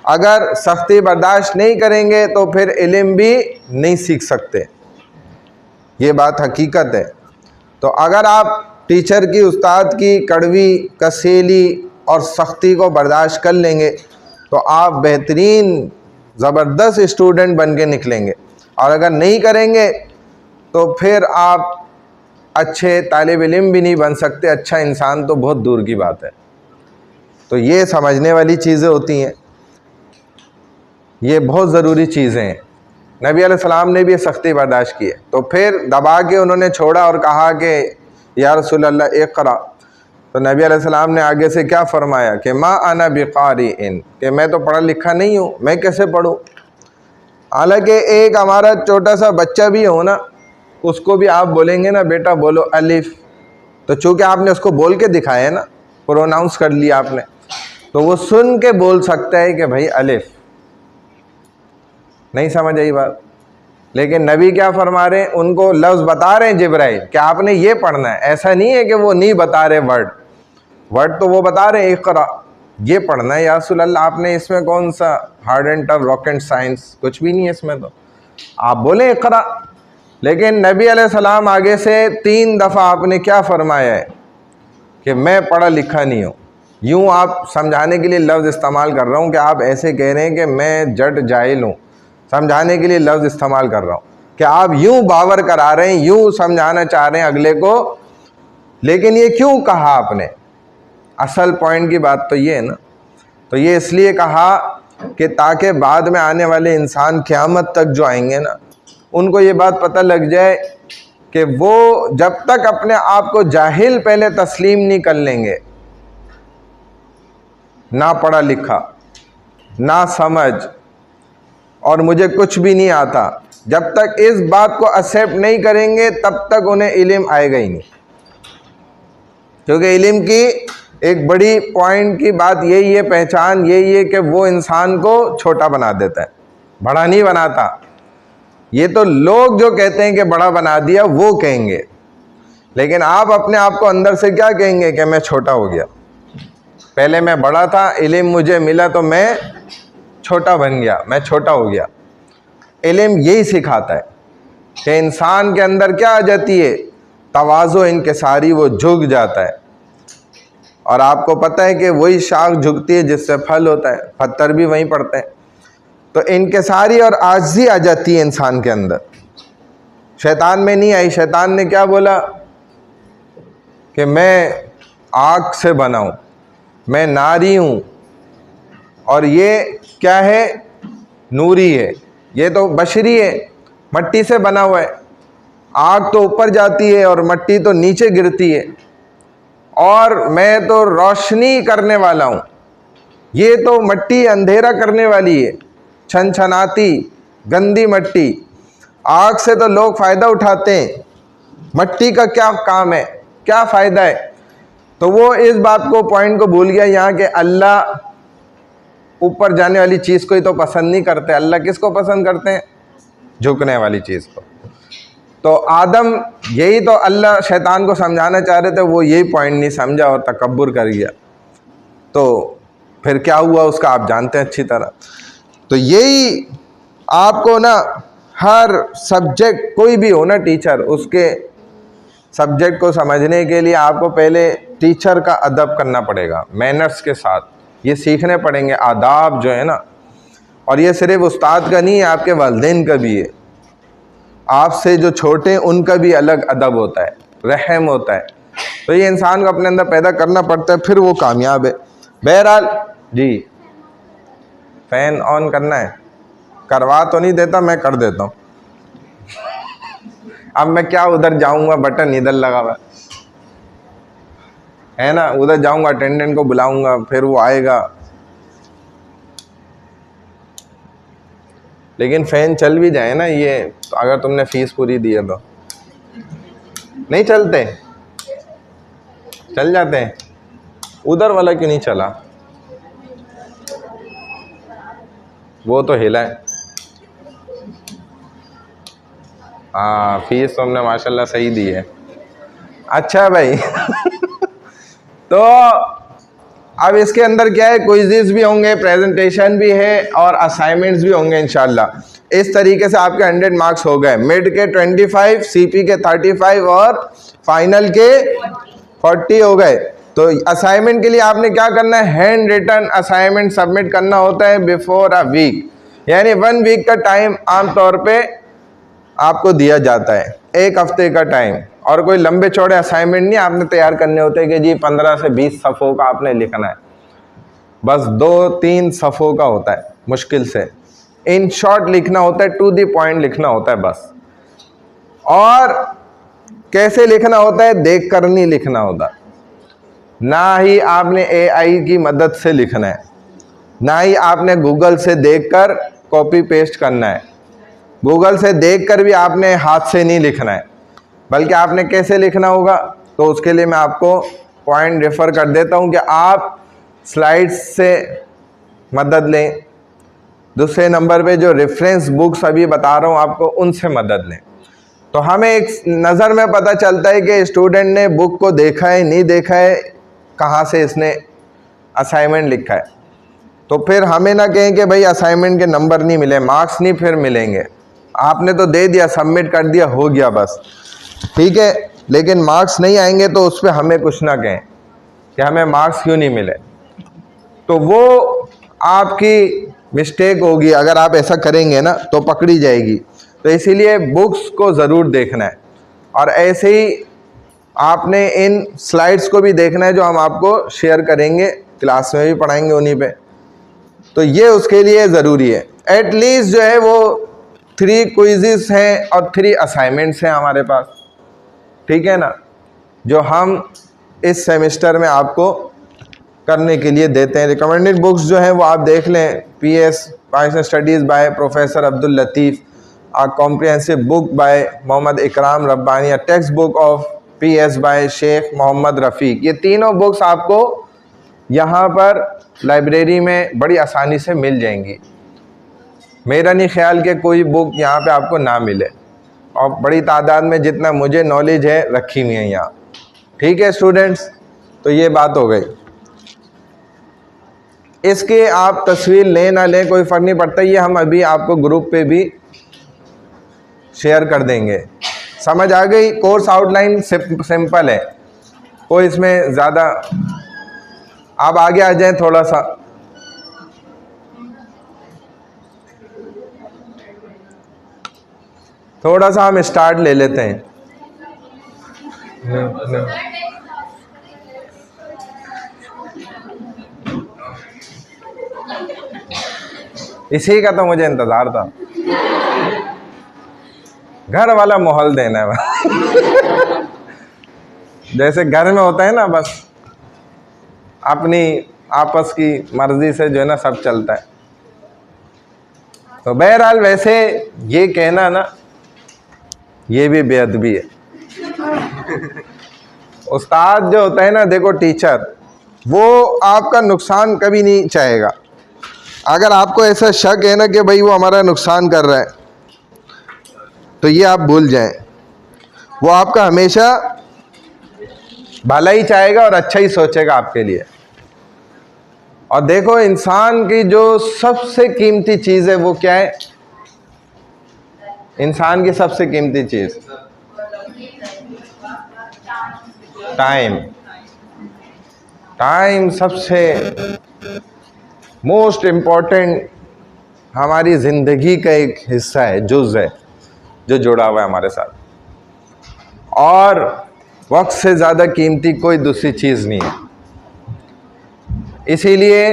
अगर सख्ती बर्दाश्त नहीं करेंगे तो फिर इल्म भी नहीं सीख सकते, ये बात हकीकत है। तो अगर आप टीचर की, उस्ताद की कड़वी, कसेली और सख्ती को बर्दाश्त कर लेंगे तो आप बेहतरीन ज़बरदस्त स्टूडेंट बन के निकलेंगे। और अगर नहीं करेंगे तो फिर आप अच्छे तालिब इल्म भी नहीं बन सकते, अच्छा इंसान तो बहुत दूर की बात है। तो ये समझने वाली चीज़ें होती हैं, ये बहुत ज़रूरी चीज़ें हैं। नबी अलैहिस्सलाम ने भी ये सख्ती बर्दाश्त की है। तो फिर दबा के उन्होंने छोड़ा और कहा कि या रसूल अल्लाह इक़रा। तो नबी अलैहिस्सलाम ने आगे से क्या फरमाया कि मा अना बिक़ारिइन, कि मैं तो पढ़ा लिखा नहीं हूँ, मैं कैसे पढ़ूँ। हालांकि एक हमारा छोटा सा बच्चा भी हो ना, उसको भी आप बोलेंगे ना बेटा बोलो अलिफ, तो चूँकि आपने उसको बोल के दिखाया है ना, प्रोनाउंस कर लिया आपने, तो वो सुन के बोल सकता है कि भाई अलिफ। नहीं समझ आई बात। लेकिन नबी क्या फरमा रहे हैं, उनको लफ्ज़ बता रहे हैं जिब्राइल कि आपने ये पढ़ना है। ऐसा नहीं है कि वो नहीं बता रहे वर्ड तो वो बता रहे हैं इक़रा, ये पढ़ना है। या रसूल अल्लाह आपने इसमें कौन सा hard and tough rocket science, कुछ भी नहीं है इसमें, तो आप बोले इक़रा। लेकिन नबी अलैहिस्सलाम आगे से 3 दफ़ा आपने क्या फरमाया है कि मैं पढ़ा लिखा नहीं हूँ। यूँ आप समझाने के लिए लफ्ज़ इस्तेमाल कर रहा हूँ कि आप ऐसे कह रहे हैं कि मैं जट जाहिल हूँ, समझाने के लिए लफ्ज़ इस्तेमाल कर रहा हूँ कि आप यूँ बावर करा रहे हैं, यूँ समझाना चाह रहे हैं अगले को। लेकिन ये क्यों कहा आपने, असल पॉइंट की बात तो ये है ना। तो ये इसलिए कहा कि ताकि बाद में आने वाले इंसान क़यामत तक जो आएंगे ना, उनको ये बात पता लग जाए कि वो जब तक अपने आप को जाहिल पहले तस्लीम नहीं कर लेंगे, ना पढ़ा लिखा, ना समझ और मुझे कुछ भी नहीं आता, जब तक इस बात को एक्सेप्ट नहीं करेंगे तब तक उन्हें इल्म आएगा ही नहीं। क्योंकि इल्म की एक बड़ी पॉइंट की बात यही है, पहचान यही है कि वो इंसान को छोटा बना देता है, बड़ा नहीं बनाता। ये तो लोग जो कहते हैं कि बड़ा बना दिया वो कहेंगे, लेकिन आप अपने आप को अंदर से क्या कहेंगे कि मैं छोटा हो गया। पहले मैं बड़ा था, इल्म मुझे मिला तो मैं छोटा बन गया, मैं छोटा हो गया। इल्म यही सिखाता है कि इंसान के अंदर क्या आ जाती है, तवाज़ो इनकिसारी, वो झुक जाता है। और आपको पता है कि वही शाख झुकती है जिससे फल होता है, पत्थर भी वहीं पड़ते हैं। तो इनकिसारी और आजिज़ी आ जाती है इंसान के अंदर। शैतान में नहीं आई। शैतान ने क्या बोला कि मैं आग से बना हूँ, मैं नारी हूँ, और ये क्या है, नूरी है। ये तो बशरी है, मट्टी से बना हुआ है। आग तो ऊपर जाती है और मट्टी तो नीचे गिरती है, और मैं तो रोशनी करने वाला हूँ, ये तो मट्टी अंधेरा करने वाली है, छनछनाती गंदी मट्टी। आग से तो लोग फ़ायदा उठाते हैं, मट्टी का क्या काम है, क्या फ़ायदा है। तो वो इस बात को, पॉइंट को भूल गया यहाँ के अल्लाह ऊपर जाने वाली चीज़ को ही तो पसंद नहीं करते। अल्लाह किसको पसंद करते हैं, झुकने वाली चीज़ को। तो आदम यही तो अल्लाह शैतान को समझाना चाह रहे थे, वो यही पॉइंट नहीं समझा और तकब्बुर कर गया। तो फिर क्या हुआ उसका आप जानते हैं अच्छी तरह। तो यही आपको ना, हर सब्जेक्ट कोई भी हो ना टीचर, उसके सब्जेक्ट को समझने के लिए आपको पहले टीचर का अदब करना पड़ेगा, मैनर्स के साथ ये सीखने पड़ेंगे, आदाब जो है ना। और ये सिर्फ उस्ताद का नहीं है, आपके वालिदैन का भी है। आपसे जो छोटे हैं उनका भी अलग अदब होता है, रहम होता है। तो ये इंसान को अपने अंदर पैदा करना पड़ता है, फिर वो कामयाब है। बहरहाल जी, फ़ैन ऑन करना है, करवा तो नहीं देता, मैं कर देता हूँ। अब मैं क्या उधर जाऊँगा, बटन इधर लगा हुआ है ना, उधर जाऊँगा, अटेंडेंट को बुलाऊँगा, फिर वो आएगा। लेकिन फ़ैन चल भी जाए ना, ये तो अगर तुमने फ़ीस पूरी दी है तो नहीं चलते, चल जाते हैं। उधर वाला क्यों नहीं चला? वो तो हिला है। हाँ, फीस तो हमने माशाल्लाह सही दी है। अच्छा भाई तो अब इसके अंदर क्या है, क्विज़ेस भी होंगे, प्रेजेंटेशन भी है और असाइनमेंट्स भी होंगे इंशाल्लाह। इस तरीके से आपके 100 मार्क्स हो गए, मिड के 25, सीपी के 35 और फाइनल के 40 हो गए। तो असाइनमेंट के लिए आपने क्या करना है, हैंड रिटन असाइनमेंट सबमिट करना होता है बिफोर अ वीक, यानी 1 वीक का टाइम आमतौर पे आपको दिया जाता है, 1 हफ्ते का टाइम। और कोई लंबे चौड़े असाइनमेंट नहीं आपने तैयार करने होते कि जी 15 से 20 सफ़ों का आपने लिखना है, बस 2-3 सफ़ों का होता है मुश्किल से। इन शॉर्ट लिखना होता है, टू द पॉइंट लिखना होता है बस। और कैसे लिखना होता है, देख कर नहीं लिखना होता, ना ही आपने AI की मदद से लिखना है, ना ही आपने गूगल से देखकर कॉपी पेस्ट करना है। गूगल से देखकर भी आपने हाथ से नहीं लिखना है, बल्कि आपने कैसे लिखना होगा, तो उसके लिए मैं आपको पॉइंट रेफ़र कर देता हूं कि आप स्लाइड्स से मदद लें। दूसरे नंबर पे जो रेफरेंस बुक्स अभी बता रहा हूं आपको, उनसे मदद लें। तो हमें एक नज़र में पता चलता है कि स्टूडेंट ने बुक को देखा है नहीं देखा है, कहाँ से इसने असाइनमेंट लिखा है। तो फिर हमें ना कहें कि भाई असाइनमेंट के नंबर नहीं मिले, मार्क्स नहीं फिर मिलेंगे। आपने तो दे दिया, सबमिट कर दिया, हो गया बस, ठीक है, लेकिन मार्क्स नहीं आएंगे तो उस पर हमें कुछ ना कहें कि हमें मार्क्स क्यों नहीं मिले। तो वो आपकी मिस्टेक होगी, अगर आप ऐसा करेंगे ना तो पकड़ी जाएगी। तो इसीलिए बुक्स को ज़रूर देखना है, और ऐसे ही आपने इन स्लाइड्स को भी देखना है जो हम आपको शेयर करेंगे, क्लास में भी पढ़ाएंगे उन्हीं पे। तो ये उसके लिए ज़रूरी है। एटलीस्ट जो है वो 3 क्विज़ेस हैं और 3 असाइनमेंट्स हैं हमारे पास, ठीक है ना, जो हम इस सेमेस्टर में आपको करने के लिए देते हैं। रिकमेंडेड बुक्स जो हैं वो आप देख लें, PS Pakistan studies by professor Abdul Latif, a comprehensive book by Mohammad Ikram Rabbani, a textbook of PS by Sheikh Mohammad Rafiq. ये तीनों बुक्स आपको यहाँ पर लाइब्रेरी में बड़ी आसानी से मिल जाएंगी। मेरा नहीं ख्याल कि कोई बुक यहाँ पे आपको ना मिले, और बड़ी तादाद में जितना मुझे नॉलेज है रखी हुई है यहाँ, ठीक है स्टूडेंट्स। तो ये बात हो गई। इसके आप तस्वीर लें ना लें कोई फ़र्क नहीं पड़ता, ये हम अभी आपको ग्रुप पे भी शेयर कर देंगे। समझ आ गई? कोर्स आउटलाइन सिंपल है, कोई इसमें ज़्यादा, आप आगे आ जाएं थोड़ा सा। थोड़ा सा हम स्टार्ट ले लेते हैं। इसी का तो मुझे इंतज़ार था, घर वाला माहौल देना है जैसे घर में होता है ना, बस अपनी आपस की मर्ज़ी से जो है ना सब चलता है। तो बहरहाल वैसे ये कहना ना, ये भी बेअदबी है। उस्ताद जो होता है ना, देखो टीचर, वो आपका नुकसान कभी नहीं चाहेगा। अगर आपको ऐसा शक है ना कि भाई वो हमारा नुकसान कर रहा है, तो ये आप भूल जाएं, वो आपका हमेशा भला ही चाहेगा और अच्छा ही सोचेगा आपके लिए। और देखो, इंसान की जो सबसे कीमती चीज़ है वो क्या है? इंसान की सबसे कीमती चीज़ टाइम। टाइम सबसे मोस्ट इम्पॉर्टेंट हमारी ज़िंदगी का एक हिस्सा है, जुज़ है, जो जुड़ा हुआ है हमारे साथ। और वक्त से ज़्यादा कीमती कोई दूसरी चीज़ नहीं है। इसीलिए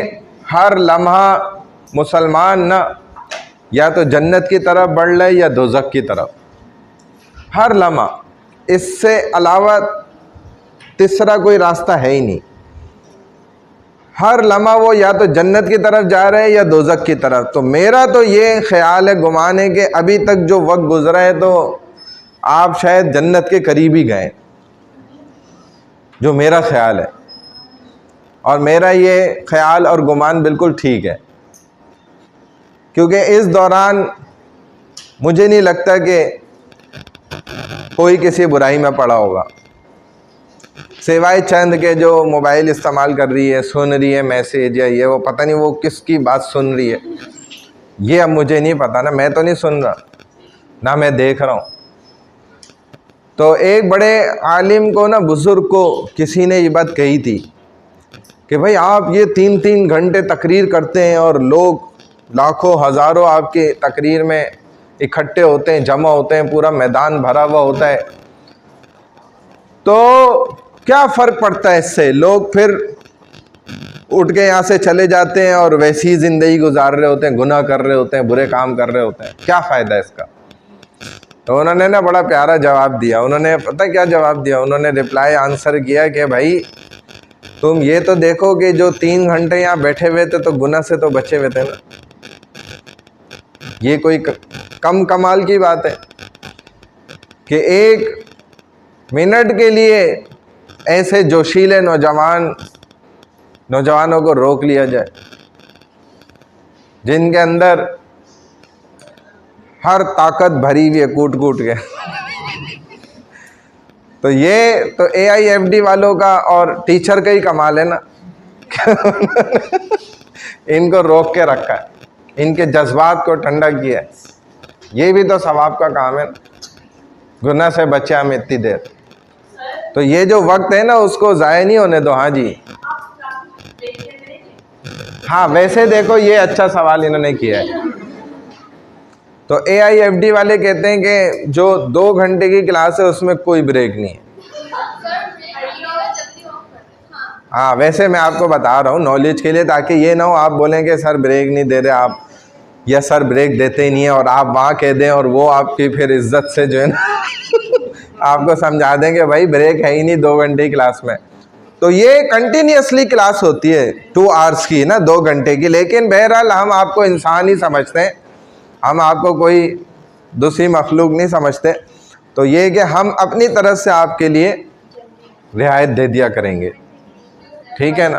हर लम्हा मुसलमान ना या तो जन्नत की तरफ बढ़ रहा है या दोज़ख की तरफ, हर लम्हा। इससे अलावा तीसरा कोई रास्ता है ही नहीं। हर लम्हा वो या तो जन्नत की तरफ जा रहे हैं या दोज़ख की तरफ। तो मेरा तो ये ख्याल है, गुमान है, कि अभी तक जो वक्त गुजरा है तो आप शायद जन्नत के करीब ही गए, जो मेरा ख्याल है। और मेरा ये ख्याल और गुमान बिल्कुल ठीक है, क्योंकि इस दौरान मुझे नहीं लगता कि कोई किसी बुराई में पड़ा होगा, सिवाय चंद के जो मोबाइल इस्तेमाल कर रही है, सुन रही है मैसेज या ये वो, पता नहीं वो किसकी बात सुन रही है, ये अब मुझे नहीं पता ना, मैं तो नहीं सुन रहा ना मैं देख रहा हूँ। तो एक बड़े आलिम को ना, बुज़ुर्ग को किसी ने ये बात कही थी कि भाई आप ये 3-3 घंटे तकरीर करते हैं और लोग लाखों हज़ारों आपके तकरीर में इकट्ठे होते हैं, जमा होते हैं, पूरा मैदान भरा हुआ होता है, तो क्या फ़र्क पड़ता है इससे? लोग फिर उठ के यहाँ से चले जाते हैं और वैसी ही ज़िंदगी गुजार रहे होते हैं, गुनाह कर रहे होते हैं, बुरे काम कर रहे होते हैं, क्या फ़ायदा है इसका? तो उन्होंने ना बड़ा प्यारा जवाब दिया। उन्होंने पता क्या जवाब दिया? उन्होंने रिप्लाई आंसर किया कि भाई तुम ये तो देखो कि जो 3 घंटे यहाँ बैठे हुए थे तो गुनाह से तो बचे हुए थे ना। ये कोई कम कमाल की बात है कि 1 मिनट के लिए ऐसे जोशीले नौजवानों को रोक लिया जाए, जिनके अंदर हर ताकत भरी हुई है कूट कूट के। तो ये तो AIFD वालों का और टीचर का ही कमाल है ना। इनको रोक के रखा है, इनके जज्बात को ठंडा किया है। ये भी तो सवाब का काम है, गुनाह से बचे हम इतनी देर। तो ये जो वक्त है ना, उसको ज़ाया नहीं होने दो। हाँ जी, हाँ वैसे देखो ये अच्छा सवाल इन्होंने किया है। तो AIFD वाले कहते हैं कि जो 2 घंटे की क्लास है उसमें कोई ब्रेक नहीं है। हाँ वैसे मैं आपको बता रहा हूँ नॉलेज के लिए, ताकि ये ना हो आप बोलें कि सर ब्रेक नहीं दे रहे आप, या सर ब्रेक देते ही नहीं है, और आप वहाँ कह दें और वो आपकी फिर इज्जत से जो है ना आपको समझा देंगे भाई ब्रेक है ही नहीं 2 घंटे की क्लास में। तो ये कंटिन्यूसली क्लास होती है 2 आवर्स की ना, 2 घंटे की। लेकिन बहरहाल हम आपको इंसान ही समझते हैं, हम आपको कोई दूसरी मखलूक नहीं समझते। तो ये कि हम अपनी तरफ से आपके लिए रियायत दे दिया करेंगे, ठीक है ना।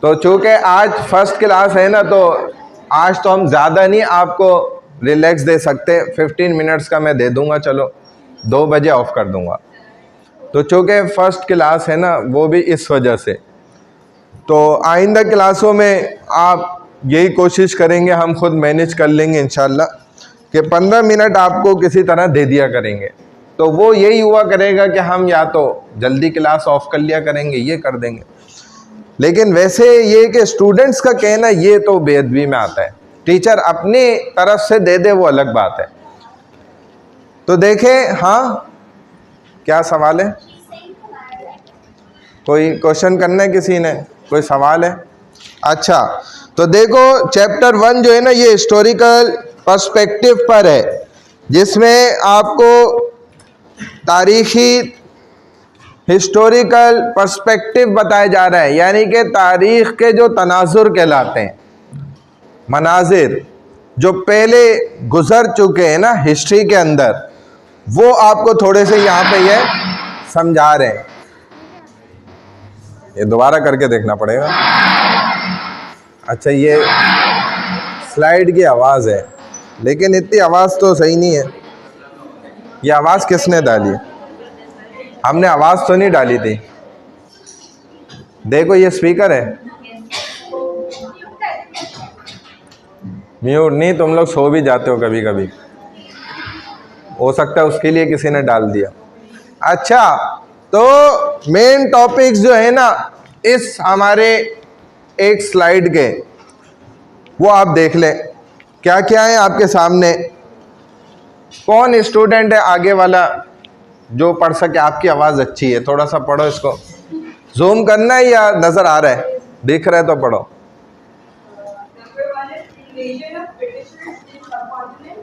तो चूँकि आज फर्स्ट क्लास है ना, तो आज तो हम ज़्यादा नहीं आपको रिलैक्स दे सकते, 15 मिनट्स का मैं दे दूंगा, चलो 2 बजे ऑफ कर दूंगा। तो चूँकि फ़र्स्ट क्लास है ना, वो भी इस वजह से। तो आइंदा क्लासों में आप यही कोशिश करेंगे, हम खुद मैनेज कर लेंगे इंशाल्लाह, कि 15 मिनट आपको किसी तरह दे दिया करेंगे। तो वो यही हुआ करेगा कि हम या तो जल्दी क्लास ऑफ कर लिया करेंगे, ये कर देंगे। लेकिन वैसे ये कि स्टूडेंट्स का कहना ये तो बेअदबी में आता है, टीचर अपनी तरफ से दे दे वो अलग बात है। तो देखें, हाँ क्या सवाल है? कोई क्वेश्चन करना है किसी ने? कोई सवाल है? अच्छा, तो देखो चैप्टर 1 जो है ना, ये हिस्टोरिकल पर्सपेक्टिव पर है, जिसमें आपको तारीखी हिस्टोरिकल पर्सपेक्टिव बताया जा रहा है, यानी कि तारीख़ के जो तनाजुर कहलाते हैं, मनाजिर जो पहले गुज़र चुके हैं ना हिस्ट्री के अंदर, वो आपको थोड़े से यहाँ पे ये समझा रहे हैं। ये दोबारा करके देखना पड़ेगा। अच्छा, ये स्लाइड की आवाज़ है, लेकिन इतनी आवाज़ तो सही नहीं है। ये आवाज़ किसने डाली? हमने आवाज़ तो नहीं डाली थी। देखो ये स्पीकर है, म्यूट नहीं, तुम लोग सो भी जाते हो कभी कभी, हो सकता है उसके लिए किसी ने डाल दिया। अच्छा, तो मेन टॉपिक्स जो है ना इस हमारे एक स्लाइड के, वो आप देख लें क्या क्या है आपके सामने। कौन स्टूडेंट है आगे वाला जो पढ़ सके? आपकी आवाज़ अच्छी है, थोड़ा सा पढ़ो इसको। जूम करना है या नज़र आ रहा है? दिख रहा है तो पढ़ो। Number 1 is invasion of Britishers in subcontinent.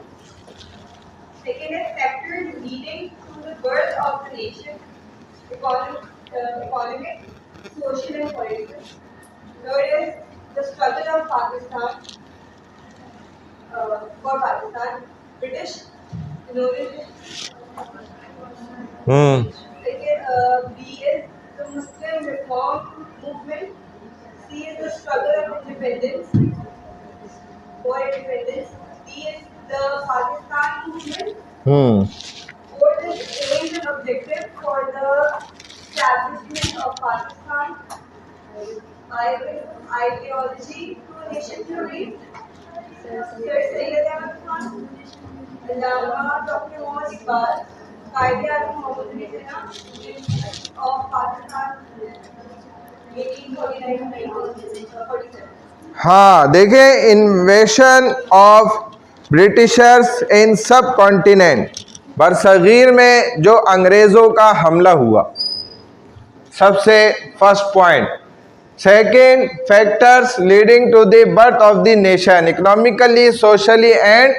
Second is factors leading to the birth of the nation, economic, social and political. Third is the struggle of Pakistan for Pakistan. British innovation. Second, B is the Muslim reform movement. C is the struggle of independence for independence. D is the Pakistan movement. Fourth is aims and objective for the establishment of Pakistan. Five is ideology to nation theory. Sir Sayyid Ahmad Khan, Allama Dr. Muhammad Iqbal, Qaid-e-Azam Mohammad Ali Jinnah of Pakistan, 1849-1947. हाँ देखें, इन्वेशन of Britishers इन सब continent, बरसगीर में जो अंग्रेज़ों का हमला हुआ, सबसे first point. Second, factors leading to the birth of the nation economically, socially and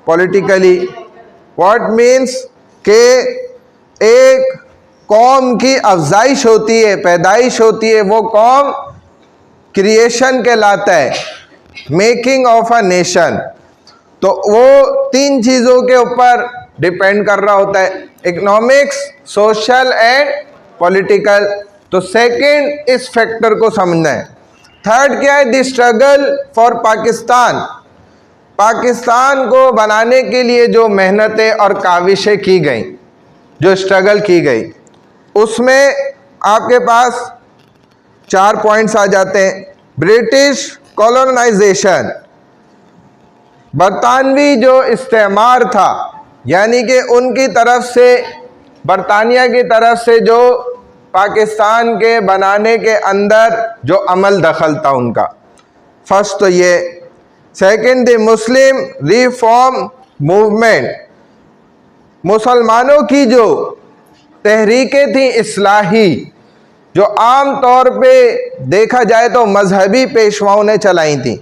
politically. What means के एक कौम की अफजाइश होती है, पैदाइश होती है, वो कौम क्रिएशन कहलाता है, मेकिंग ऑफ अ नेशन। तो वो तीन चीज़ों के ऊपर डिपेंड कर रहा होता है, इकोनॉमिक्स, सोशल एंड पॉलिटिकल। तो सेकंड इस फैक्टर को समझना है। थर्ड क्या है? The struggle for Pakistan, Pakistan को बनाने के लिए जो मेहनतें और काविशें की गई, जो स्ट्रगल की गई, उसमें आपके पास 4 पॉइंट्स आ जाते हैं। ब्रिटिश कॉलोनाइजेशन, बरतानवी जो इस्तेमार था, यानी कि उनकी तरफ से, बरतानिया की तरफ से जो पाकिस्तान के बनाने के अंदर जो अमल दखल था उनका, फर्स्ट तो ये। Second, the Muslim reform movement, मुसलमानों की जो तहरीकें थी इस्लाही, जो आम तौर पे देखा जाए तो मजहबी पेशवाओं ने चलाई थी,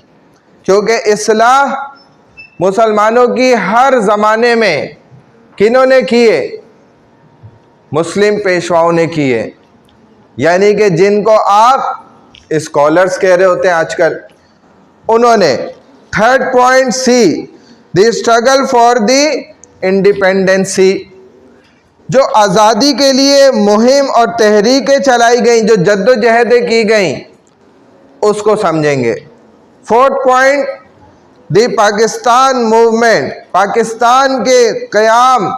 क्योंकि इस्लाह मुसलमानों की हर ज़माने में किन्होंने किए? मुस्लिम पेशवाओं ने किए, यानी कि जिनको आप स्कॉलर्स कह रहे होते हैं आजकल, उन्होंने। Third point C, the struggle for the independency, जो आज़ादी के लिए मुहिम और तहरीकें चलाई गई, जो जद्दोजहदें की गई, उसको समझेंगे। Fourth point, the Pakistan movement, Pakistan के क़याम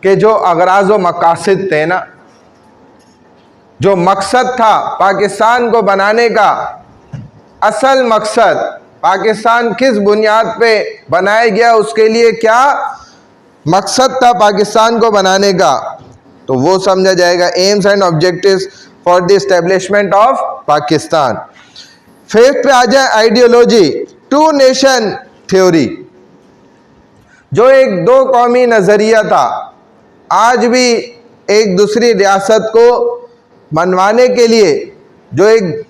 के जो अगराज़ व मकासद थे ना, जो मकसद था पाकिस्तान को बनाने का, असल मकसद पाकिस्तान किस बुनियाद पे बनाया गया, उसके लिए क्या मकसद था पाकिस्तान को बनाने का, तो वो समझा जाएगा। AIIMS and objectives for the establishment of Pakistan. Fifth पे आ जाए आइडियोलॉजी, टू नेशन थ्योरी, जो एक दो कौमी नज़रिया था, आज भी एक दूसरी रियासत को मनवाने के लिए जो एक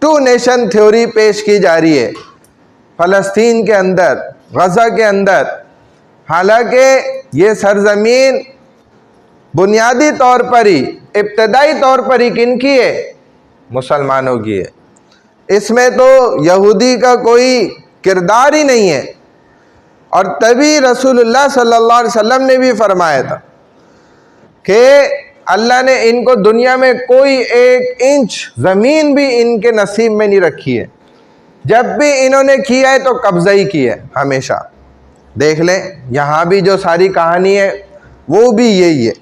टू नेशन थ्योरी पेश की जा रही है फ़लस्तीन के अंदर, गज़ा के अंदर। हालांकि ये सरज़मीन बुनियादी तौर पर ही, इब्तदाई तौर पर ही किनकी है? मुसलमानों की है। इसमें तो यहूदी का कोई किरदार ही नहीं है। और तभी रसूलुल्लाह सल्लल्लाहु अलैहि वसल्लम ने भी फरमाया था कि अल्लाह ने इनको दुनिया में कोई 1 इंच ज़मीन भी इनके नसीब में नहीं रखी है। जब भी इन्होंने किया है तो कब्ज़ा ही किया है हमेशा। देख लें, यहाँ भी जो सारी कहानी है वो भी यही है।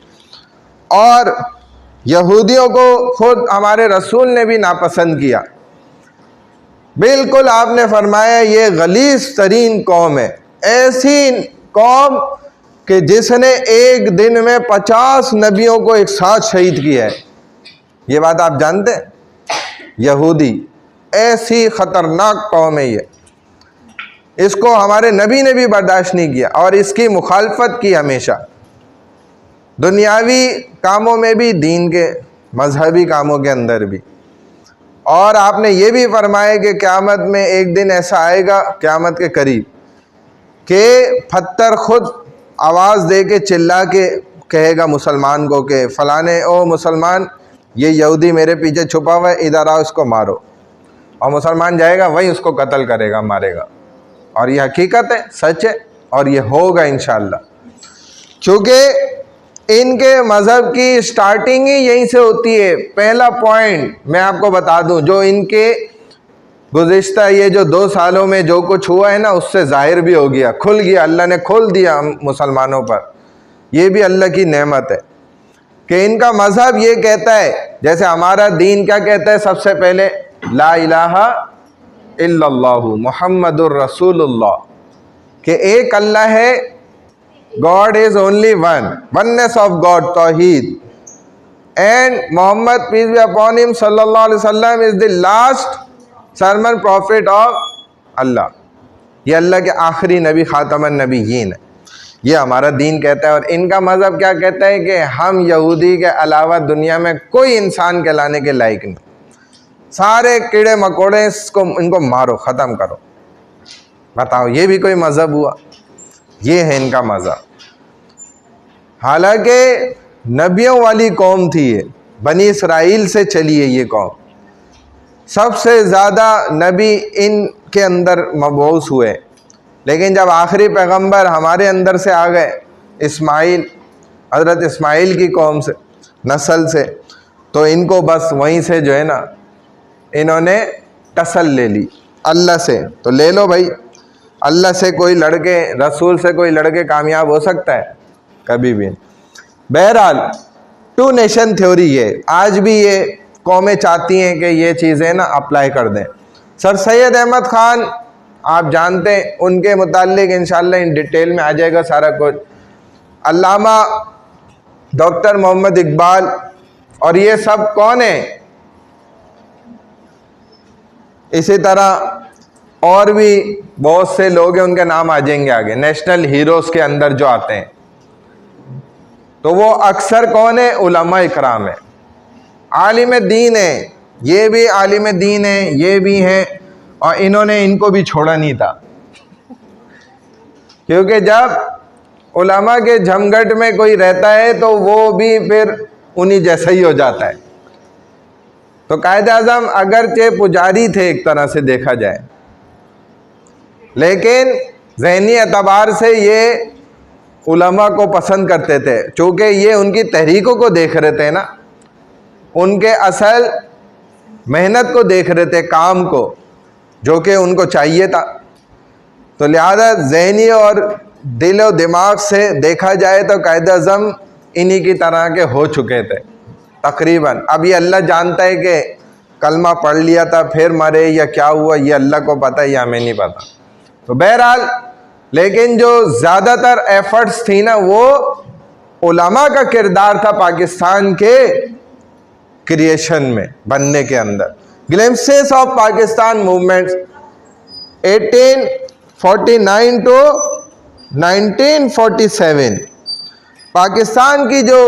और यहूदियों को खुद हमारे रसूल ने भी नापसंद किया। बिल्कुल आपने फरमाया ये गलीज़ तरीन कौम है, ऐसी कौम कि जिसने एक दिन में 50 नबियों को एक साथ शहीद किया है। ये बात आप जानते हैं? यहूदी ऐसी ख़तरनाक कौम है ये, इसको हमारे नबी ने भी बर्दाश्त नहीं किया और इसकी मुखालफत की हमेशा, दुनियावी कामों में भी, दीन के मजहबी कामों के अंदर भी। और आपने ये भी फरमाया कि क़यामत में एक दिन ऐसा आएगा, क़यामत के करीब, कि पत्थर खुद आवाज़ दे के चिल्ला के कहेगा मुसलमान को कि फ़लाने, ओ मुसलमान, ये यहूदी मेरे पीछे छुपा हुआ है, इधर आओ, इसको मारो। और मुसलमान जाएगा वही उसको कत्ल करेगा, मारेगा। और ये हकीकत है, सच है, और ये होगा इंशाअल्लाह। क्योंकि इनके मज़हब की स्टार्टिंग ही यहीं से होती है। पहला पॉइंट मैं आपको बता दूं, जो इनके गुज़िश्ता ये जो 2 सालों में जो कुछ हुआ है ना, उससे ज़ाहिर भी हो गया, खुल गया, अल्लाह ने खोल दिया मुसलमानों पर। ये भी अल्लाह की नेमत है कि इनका मज़हब ये कहता है, जैसे हमारा दीन क्या कहता है, सबसे पहले ला इलाहा इल्लल्लाहु मुहम्मदुर रसूलुल्लाह, कि एक अल्लाह है, God is only one, oneness of God, तौहीद, and Mohammad peace be upon him सल्लल्लाहु अलैहि वसल्लम is the last sermon prophet of Allah. ये अल्लाह के आखिरी नबी, खातमन नबीयीन है। ये हमारा दीन कहता है। और इनका मज़हब क्या कहता है कि हम यहूदी के अलावा दुनिया में कोई इंसान कहलाने के लायक नहीं, सारे कीड़े मकोड़े इनको मारो, ख़त्म करो। बताओ, ये भी कोई मज़हब हुआ? ये है इनका मज़हब। हालांकि नबियों वाली कौम थी ये, बनी इसराइल से चली है ये कौम। सबसे ज़्यादा नबी इनके अंदर मबऊस हुए, लेकिन जब आखिरी पैगंबर हमारे अंदर से आ गए, इस्माइल, हज़रत इस्माइल की कौम से, नस्ल से, तो इनको बस वहीं से जो है ना, इन्होंने टसल ले ली अल्लाह से। तो ले लो भाई, अल्लाह से कोई लड़के, रसूल से कोई लड़के कामयाब हो सकता है? कभी भी नहीं। बहरहाल 2 नेशन थ्योरी है, आज भी ये कौमें चाहती हैं कि ये चीज़ें ना अप्लाई कर दें। सर सैयद अहमद ख़ान आप जानते हैं, उनके मुताल्लिक इंशाअल्लाह इन डिटेल में आ जाएगा सारा कुछ। अल्लामा डॉक्टर मोहम्मद इकबाल, और ये सब कौन है? इसी तरह और भी बहुत से लोग हैं, उनके नाम आ जाएंगे आगे, नेशनल हीरोज़ के अंदर जो आते हैं। तो वो अक्सर कौन है? उलमा इकराम है, आलिम दीन है। ये भी आलिम दीन है, ये भी हैं, और इन्होंने इनको भी छोड़ा नहीं था। क्योंकि जब उलमा के झमघट में कोई रहता है तो वो भी फिर उन्हीं जैसा ही हो जाता है। तो कायद आज़म अगरचे पुजारी थे एक तरह से देखा जाए, लेकिन ज़हनी एतबार से ये उलमा को पसंद करते थे, चूँकि ये उनकी तहरीकों को देख रहे थे ना, उनके असल मेहनत को देख रहे थे, काम को, जो कि उनको चाहिए था। तो लिहाजा ज़हनी और दिल और दिमाग से देखा जाए तो कायद आज़म इन्हीं की तरह के हो चुके थे तकरीबन। अब ये अल्लाह जानता है कि कलमा पढ़ लिया था फिर मरे या क्या हुआ, ये अल्लाह को पता है, या हमें नहीं पता। तो बहरहाल, लेकिन जो ज़्यादातर एफर्ट्स थी ना, वो उलमा का किरदार था पाकिस्तान के क्रिएशन में, बनने के अंदर। Glimpses of Pakistan movements 1849 to 1947, Pakistan की जो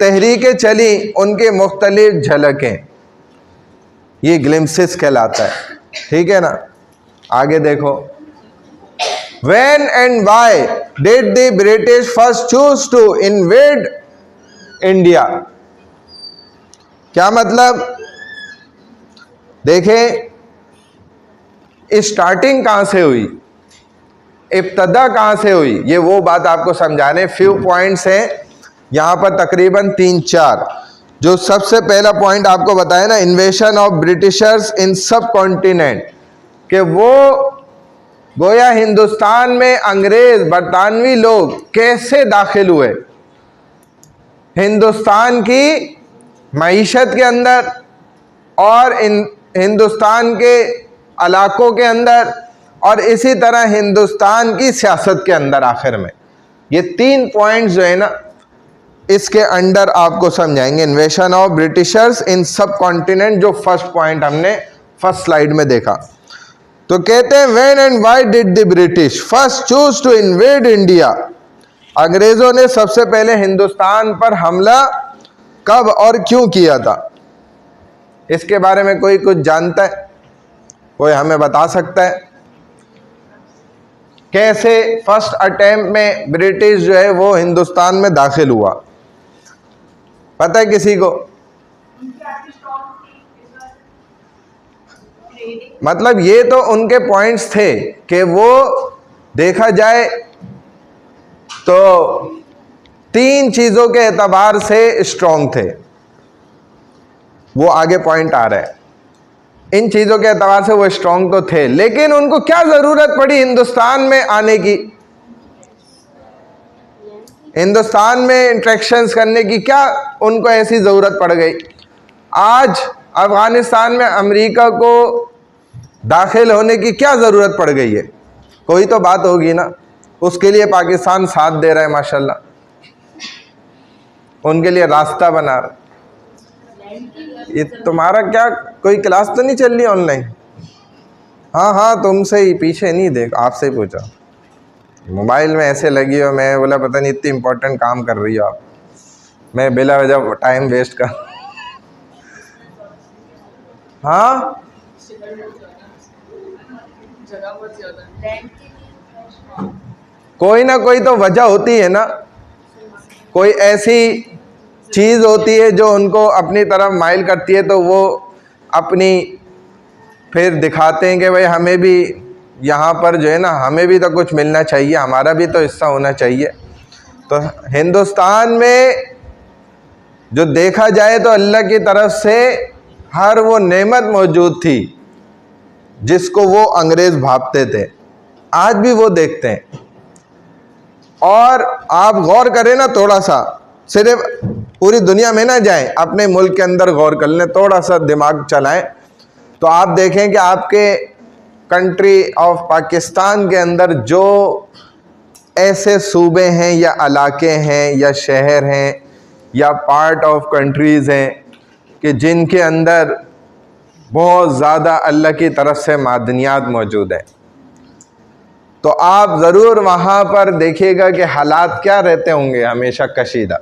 तहरीकें चली उनके मुख्तलिफ झलकें, ये ग्लिम्पसेस कहलाता है। ठीक है ना? आगे देखो, When and why did the British first choose to invade India? क्या मतलब? देखें, स्टार्टिंग कहाँ से हुई, इब्तदा कहाँ से हुई, ये वो बात आपको समझाने फ्यू पॉइंट्स हैं यहाँ पर, तकरीबन 3-4। जो सबसे पहला पॉइंट आपको बताया ना, इन्वेशन ऑफ ब्रिटिशर्स इन सब कॉन्टिनेंट, कि वो गोया हिंदुस्तान में अंग्रेज बरतानवी लोग कैसे दाखिल हुए हिंदुस्तान की मईशत के अंदर और हिंदुस्तान के इलाकों के अंदर, और इसी तरह हिंदुस्तान की सियासत के अंदर। आखिर में ये 3 पॉइंट्स जो है ना, इसके अंडर आपको समझाएंगे। इन्वेशन of Britishers in subcontinent, जो फर्स्ट पॉइंट हमने फर्स्ट स्लाइड में देखा। तो कहते हैं, when and why did the British first choose to invade India, अंग्रेजों ने सबसे पहले हिंदुस्तान पर हमला कब और क्यों किया था? इसके बारे में कोई कुछ जानता है? कोई हमें बता सकता है कैसे फर्स्ट अटेम्प्ट में ब्रिटिश जो है वो हिंदुस्तान में दाखिल हुआ? पता है किसी को? उनकी आर्मी स्ट्रॉन्ग थी, इस मतलब ये तो उनके पॉइंट्स थे कि वो देखा जाए तो 3 चीजों के एतबार से स्ट्रांग थे। वो आगे पॉइंट आ रहा है, इन चीजों के एतबार से वो स्ट्रांग तो थे, लेकिन उनको क्या जरूरत पड़ी हिंदुस्तान में आने की, हिंदुस्तान में इंटरेक्शंस करने की क्या उनको ऐसी जरूरत पड़ गई। आज अफगानिस्तान में अमेरिका को दाखिल होने की क्या ज़रूरत पड़ गई है, कोई तो बात होगी ना। उसके लिए पाकिस्तान साथ दे रहा है माशाल्लाह, उनके लिए रास्ता बना रहा। ये तुम्हारा क्या कोई क्लास तो नहीं चल रही ऑनलाइन? हाँ हाँ, तुमसे ही पीछे नहीं, देख आपसे ही पूछा। मोबाइल में ऐसे लगी हो, मैं बोला पता नहीं इतनी इम्पोर्टेंट काम कर रही हो आप, मैं बिला वजह टाइम वेस्ट कर। हाँ जगह बहुत ज्यादा है। कोई ना कोई तो वजह होती है ना, कोई ऐसी चीज़ होती है जो उनको अपनी तरफ माइल करती है, तो वो अपनी फिर दिखाते हैं कि भाई हमें भी यहाँ पर जो है ना, हमें भी तो कुछ मिलना चाहिए, हमारा भी तो हिस्सा होना चाहिए। तो हिंदुस्तान में जो देखा जाए तो अल्लाह की तरफ से हर वो नेमत मौजूद थी जिसको वो अंग्रेज़ भांपते थे, आज भी वो देखते हैं। और आप गौर करें ना, थोड़ा सा, सिर्फ पूरी दुनिया में ना जाएं, अपने मुल्क के अंदर गौर कर लें, थोड़ा सा दिमाग चलाएं, तो आप देखें कि आपके कंट्री ऑफ पाकिस्तान के अंदर जो ऐसे सूबे हैं या इलाके हैं या शहर हैं या पार्ट ऑफ कंट्रीज़ हैं कि जिनके अंदर बहुत ज़्यादा अल्लाह की तरफ से मादनियात मौजूद हैं, तो आप ज़रूर वहाँ पर देखिएगा कि हालात क्या रहते होंगे, हमेशा कशीदा,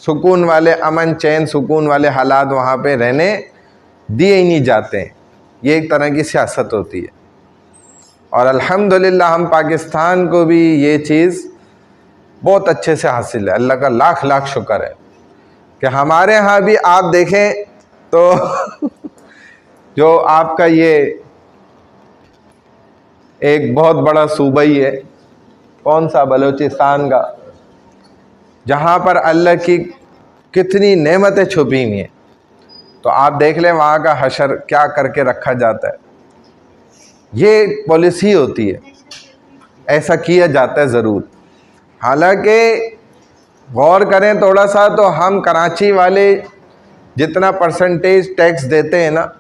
सुकून वाले, अमन चैन सुकून वाले हालात वहाँ पे रहने दिए ही नहीं जाते हैं। ये एक तरह की सियासत होती है। और अल्हम्दुलिल्लाह हम पाकिस्तान को भी ये चीज़ बहुत अच्छे से हासिल है, अल्लाह का लाख लाख शुक्र है कि हमारे यहाँ भी आप देखें तो जो आपका ये एक बहुत बड़ा सूबा ही है, कौन सा, बलूचिस्तान का, जहाँ पर अल्लाह की कितनी नेमतें छुपी हुई हैं, तो आप देख लें वहाँ का हशर क्या करके रखा जाता है। ये पॉलिसी होती है, ऐसा किया जाता है ज़रूर। हालांकि गौर करें थोड़ा सा, तो हम कराची वाले जितना परसेंटेज टैक्स देते हैं ना,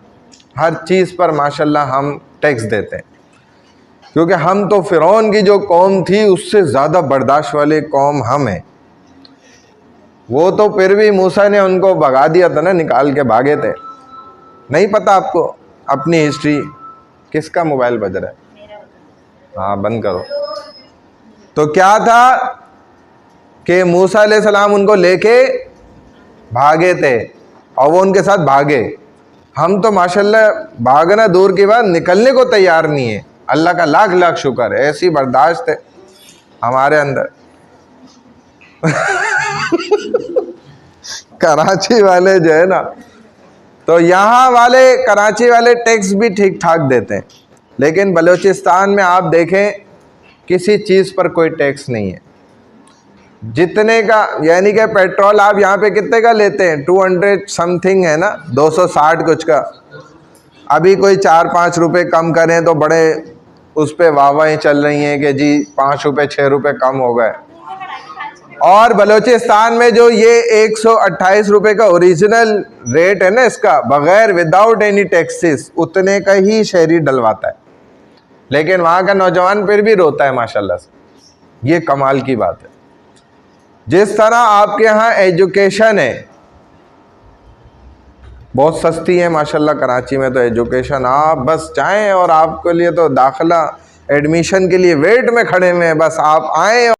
हर चीज़ पर माशाल्लाह हम टैक्स देते हैं, क्योंकि हम तो फ़िरौन की जो कौम थी उससे ज़्यादा बर्दाश्त वाले कौम हम हैं। वो तो फिर भी मूसा ने उनको भगा दिया था ना, निकाल के भागे थे। नहीं पता आपको अपनी हिस्ट्री? किसका मोबाइल बज रहा है? हाँ बंद करो। तो क्या था कि मूसा अलैहिस्सलाम उनको लेके भागे थे और वो उनके साथ भागे। हम तो माशाल्लाह भागना दूर की बात, निकलने को तैयार नहीं है। अल्लाह का लाख लाख शुक्र है, ऐसी बर्दाश्त है हमारे अंदर। कराची वाले जो है ना, तो यहाँ वाले कराची वाले टैक्स भी ठीक ठाक देते हैं, लेकिन बलूचिस्तान में आप देखें किसी चीज़ पर कोई टैक्स नहीं है। जितने का, यानी कि पेट्रोल आप यहाँ पे कितने का लेते हैं? 200 समथिंग है ना, 260 कुछ का। अभी कोई 4-5 रुपये कम करें तो बड़े उस पर वाहवाही चल रही हैं कि जी 5 रुपये 6 रुपये कम हो गए। और बलूचिस्तान में जो ये 128 रुपये का ओरिजिनल रेट है ना इसका, बग़ैर विदाउट एनी टैक्सेस, उतने का ही शहरी डलवाता है, लेकिन वहाँ का नौजवान फिर भी रोता है माशाल्लाह से। ये कमाल की बात है। जिस तरह आपके यहाँ एजुकेशन है बहुत सस्ती है माशाल्लाह, कराची में तो एजुकेशन, आप बस जाएं और आपके लिए तो दाखिला एडमिशन के लिए वेट में खड़े हुए हैं, बस आप आएँ